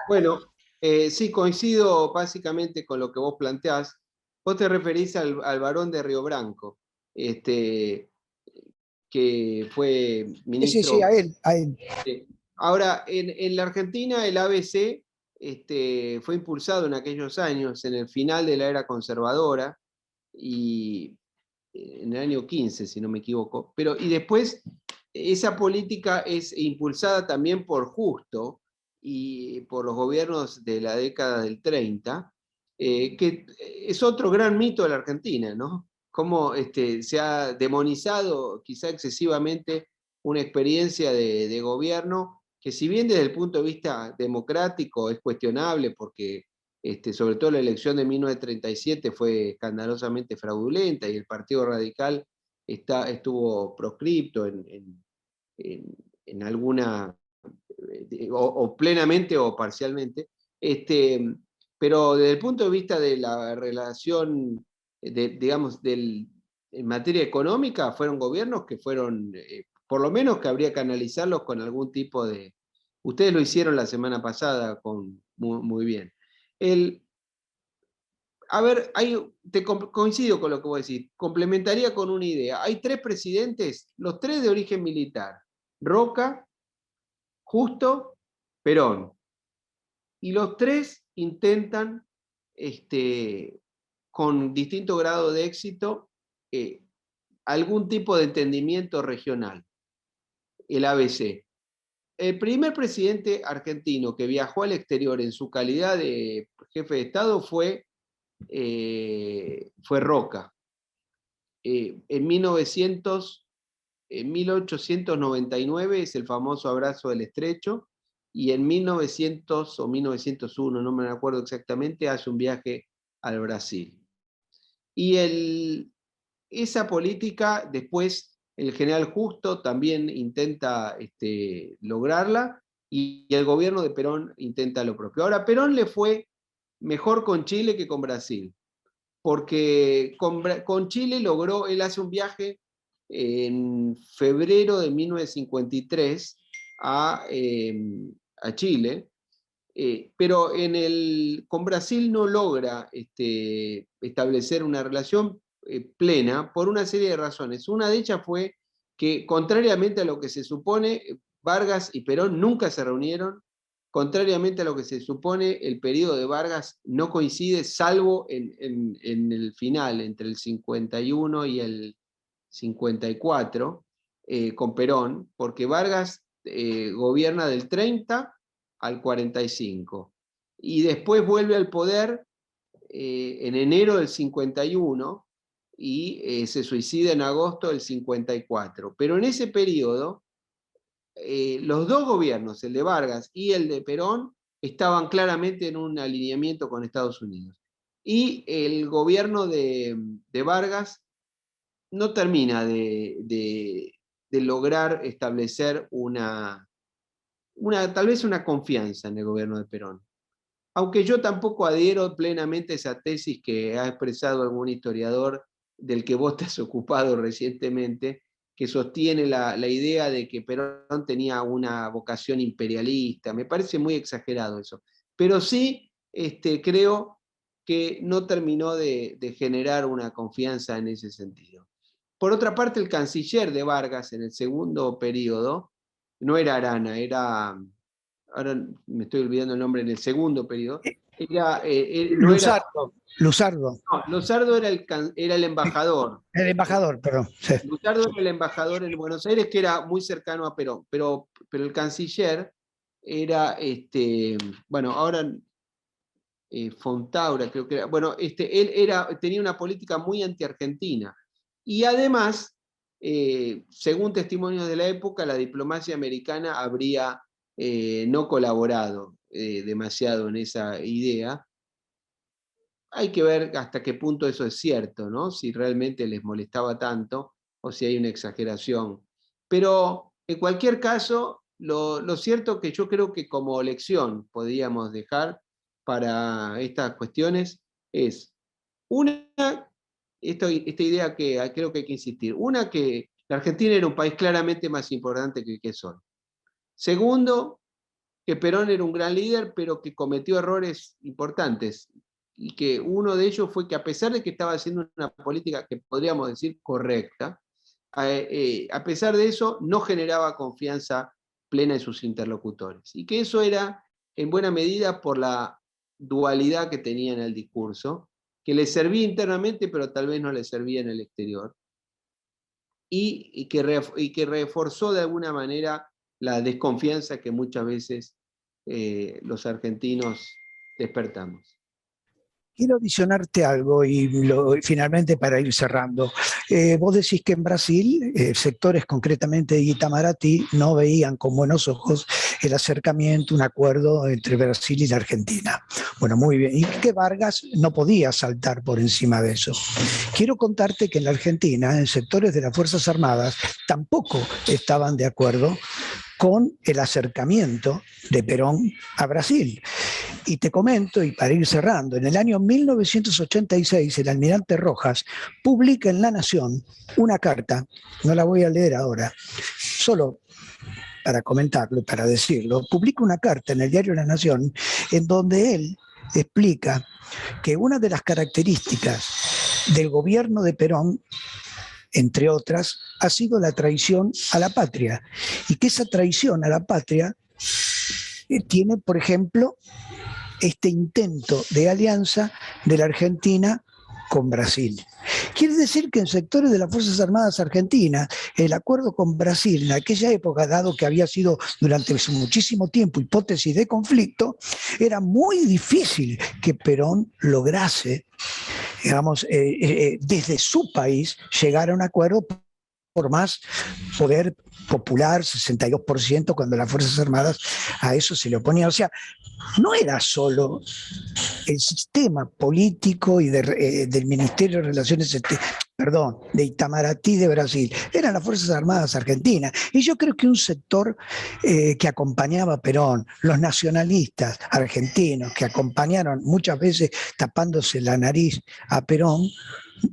Bueno, sí, coincido básicamente con lo que vos planteás. Vos te referís al barón de Río Branco, que fue ministro. Sí, a él. Ahora, en la Argentina el ABC fue impulsado en aquellos años, en el final de la era conservadora, y en el año 15, si no me equivoco, y después esa política es impulsada también por Justo y por los gobiernos de la década del 30, que es otro gran mito de la Argentina, ¿no? Cómo se ha demonizado quizá excesivamente una experiencia de gobierno que, si bien desde el punto de vista democrático es cuestionable porque sobre todo la elección de 1937 fue escandalosamente fraudulenta y el Partido Radical estuvo proscripto en alguna, o plenamente o parcialmente, pero desde el punto de vista de la relación, digamos, del en materia económica fueron gobiernos que fueron, por lo menos que habría que analizarlos con algún tipo de... Ustedes lo hicieron la semana pasada muy bien. A ver, coincido con lo que vos decís, complementaría con una idea. Hay 3 presidentes, los 3 de origen militar, Roca, Justo, Perón. Y los 3 intentan, con distinto grado de éxito, algún tipo de entendimiento regional, el ABC. El primer presidente argentino que viajó al exterior en su calidad de jefe de Estado fue Roca. En 1899 es el famoso abrazo del Estrecho, y en 1900 o 1901, no me acuerdo exactamente, hace un viaje al Brasil. Y esa política, después el general Justo también intenta lograrla, y el gobierno de Perón intenta lo propio. Ahora, Perón le fue mejor con Chile que con Brasil, porque con Chile logró, él hace un viaje en febrero de 1953 a Chile, pero con Brasil no logra establecer una relación plena por una serie de razones. Una de ellas fue que, contrariamente a lo que se supone, Vargas y Perón nunca se reunieron. Contrariamente a lo que se supone, el periodo de Vargas no coincide, salvo en el final, entre el 51 y el 54, con Perón, porque Vargas gobierna del 30 al 45, y después vuelve al poder en enero del 51, y se suicida en agosto del 54. Pero en ese periodo, los 2 gobiernos, el de Vargas y el de Perón, estaban claramente en un alineamiento con Estados Unidos. Y el gobierno de Vargas no termina de lograr establecer tal vez una confianza en el gobierno de Perón. Aunque yo tampoco adhiero plenamente a esa tesis que ha expresado algún historiador del que vos te has ocupado recientemente, que sostiene la idea de que Perón tenía una vocación imperialista. Me parece muy exagerado eso. Pero sí creo que no terminó de generar una confianza en ese sentido. Por otra parte, el canciller de Vargas en el segundo periodo no era Arana, ahora me estoy olvidando el nombre, en el segundo periodo, Luzardo. No, Luzardo era el embajador. El embajador, perdón. Sí. Luzardo era el embajador en Buenos Aires, que era muy cercano a Perón, pero el canciller era, bueno, ahora Fontaura creo que era, bueno, él tenía una política muy anti-argentina, y además, según testimonios de la época, la diplomacia americana habría no colaborado demasiado en esa idea. Hay que ver hasta qué punto eso es cierto, ¿no? Si realmente les molestaba tanto o si hay una exageración. Pero en cualquier caso, lo cierto que yo creo que como lección podríamos dejar para estas cuestiones es, esta idea que creo que hay que insistir, una, que la Argentina era un país claramente más importante que es hoy. Segundo, que Perón era un gran líder, pero que cometió errores importantes, y que uno de ellos fue que, a pesar de que estaba haciendo una política que podríamos decir correcta, a pesar de eso no generaba confianza plena en sus interlocutores, y que eso era en buena medida por la dualidad que tenía en el discurso, que le servía internamente pero tal vez no le servía en el exterior, y que reforzó de alguna manera la desconfianza que muchas veces los argentinos despertamos. Quiero adicionarte algo y finalmente para ir cerrando. Vos decís que en Brasil, sectores concretamente de Itamaraty no veían con buenos ojos el acercamiento, un acuerdo entre Brasil y la Argentina. Bueno, muy bien. Y que Vargas no podía saltar por encima de eso. Quiero contarte que en la Argentina, en sectores de las Fuerzas Armadas, tampoco estaban de acuerdo con el acercamiento de Perón a Brasil. Y te comento, y para ir cerrando, en el año 1986 el almirante Rojas publica en La Nación una carta, no la voy a leer ahora, solo para comentarlo, para decirlo, publica una carta en el diario La Nación en donde él explica que una de las características del gobierno de Perón, entre otras, ha sido la traición a la patria, y que esa traición a la patria tiene, por ejemplo, este intento de alianza de la Argentina con Brasil. Quiere decir que en sectores de las Fuerzas Armadas Argentinas, el acuerdo con Brasil en aquella época, dado que había sido durante muchísimo tiempo hipótesis de conflicto, era muy difícil que Perón lograse, digamos, desde su país llegar a un acuerdo por más poder popular, 62%, cuando las Fuerzas Armadas a eso se le oponían. O sea, no era solo el sistema político y del Ministerio de Relaciones de Itamaraty de Brasil, eran las Fuerzas Armadas Argentinas. Y yo creo que un sector que acompañaba a Perón, los nacionalistas argentinos que acompañaron muchas veces tapándose la nariz a Perón,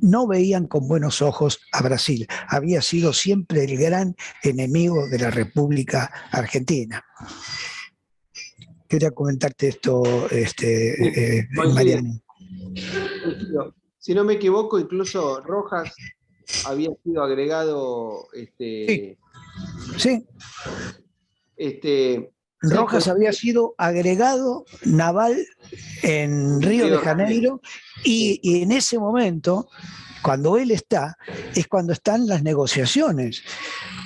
no veían con buenos ojos a Brasil. Había sido siempre el gran enemigo de la República Argentina. Quería comentarte esto, Mariano. Si no me equivoco, incluso Rojas había sido agregado. Sí. Rojas había sido agregado naval en Río de Janeiro y en ese momento, cuando él está, es cuando están las negociaciones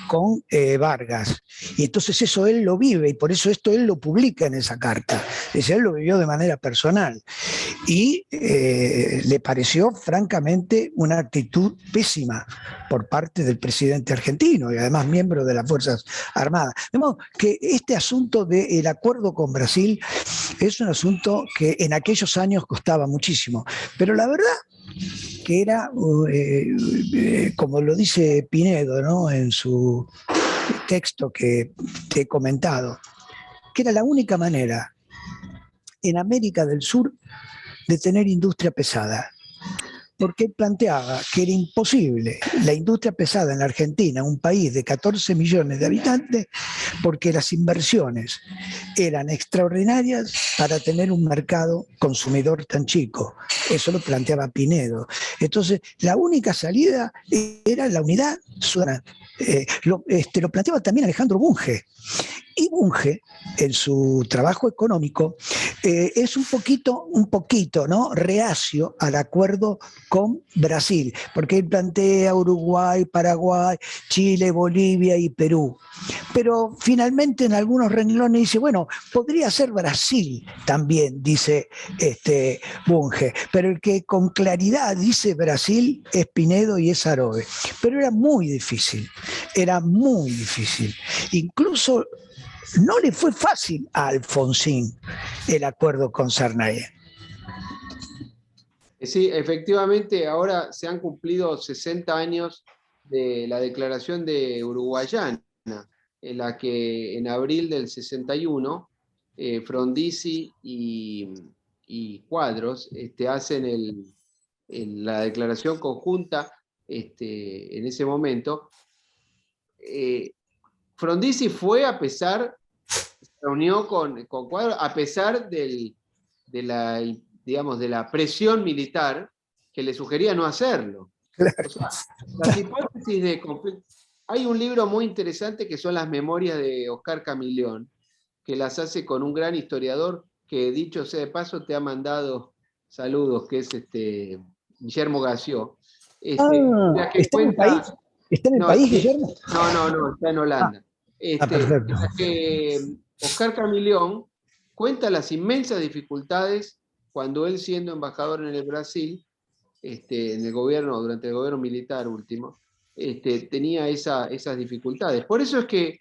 con Vargas. Y entonces eso él lo vive y por eso esto él lo publica en esa carta. Él lo vivió de manera personal. Y le pareció francamente una actitud pésima por parte del presidente argentino y además miembro de las Fuerzas Armadas. De modo que este asunto del acuerdo con Brasil es un asunto que en aquellos años costaba muchísimo. Pero la verdad que era, como lo dice Pinedo, ¿no?, en su texto que te he comentado, que era la única manera en América del Sur de tener industria pesada, porque él planteaba que era imposible la industria pesada en la Argentina, un país de 14 millones de habitantes, porque las inversiones eran extraordinarias para tener un mercado consumidor tan chico. Eso lo planteaba Pinedo. Entonces, la única salida era la unidad ciudadana. Lo planteaba también Alejandro Bunge. Y Bunge, en su trabajo económico, es un poquito, ¿no?, reacio al acuerdo con Brasil, porque él plantea Uruguay, Paraguay, Chile, Bolivia y Perú. Pero finalmente en algunos renglones dice, bueno, podría ser Brasil también, dice Bunge, pero el que con claridad dice Brasil es Pinedo y es Aroe. Pero era muy difícil. Incluso no le fue fácil a Alfonsín el acuerdo con Sarney. Sí, efectivamente, ahora se han cumplido 60 años de la declaración de Uruguayana, en la que en abril del 61 Frondizi y Cuadros hacen la declaración conjunta en ese momento. Frondizi fue a pesar, se reunió con Cuadros, a pesar de la presión militar que le sugería no hacerlo. O sea, las hipótesis de conflicto. Hay un libro muy interesante que son las memorias de Oscar Camillón, que las hace con un gran historiador que, dicho sea de paso, te ha mandado saludos, que es Guillermo Gació. ¿Está en el país? ¿Está en el país, Guillermo? No, está en Holanda. Perfecto. Que Oscar Camillón cuenta las inmensas dificultades cuando él, siendo embajador en el Brasil, en el gobierno, durante el gobierno militar último, tenía esas dificultades. Por eso es que,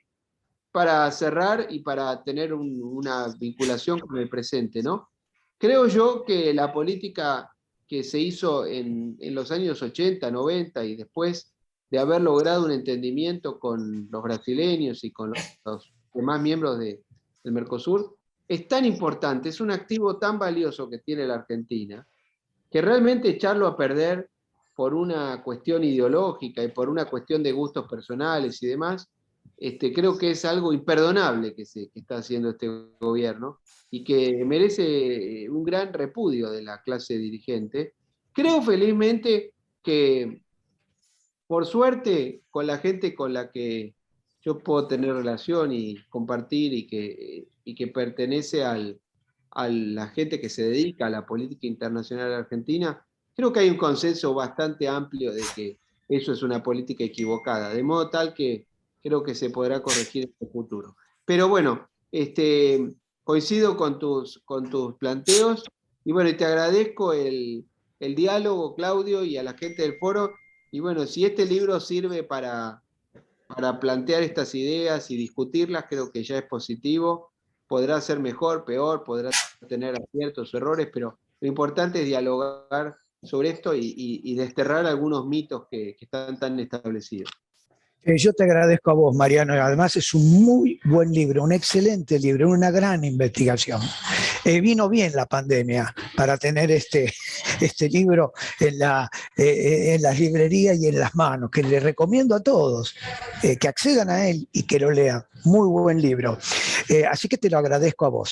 para cerrar y para tener una vinculación con el presente, ¿no?, creo yo que la política que se hizo en los años 80, 90 y después de haber logrado un entendimiento con los brasileños y con los demás miembros del Mercosur, es tan importante, es un activo tan valioso que tiene la Argentina, que realmente echarlo a perder por una cuestión ideológica y por una cuestión de gustos personales y demás, creo que es algo imperdonable que está haciendo este gobierno y que merece un gran repudio de la clase dirigente. Creo felizmente que, por suerte, con la gente con la que yo puedo tener relación y compartir y que pertenece a la gente que se dedica a la política internacional argentina, creo que hay un consenso bastante amplio de que eso es una política equivocada, de modo tal que creo que se podrá corregir en el futuro. Pero bueno, coincido con tus planteos y bueno, y te agradezco el diálogo, Claudio, y a la gente del foro. Y bueno, si este libro sirve para plantear estas ideas y discutirlas, creo que ya es positivo. Podrá ser mejor, peor, podrá tener aciertos o errores, pero lo importante es dialogar sobre esto y desterrar algunos mitos que están tan establecidos. Yo te agradezco a vos, Mariano. Además es un muy buen libro, un excelente libro, una gran investigación. Vino bien la pandemia para tener este libro en las librerías y en las manos, que le recomiendo a todos que accedan a él y que lo lean. Muy buen libro. Así que te lo agradezco a vos.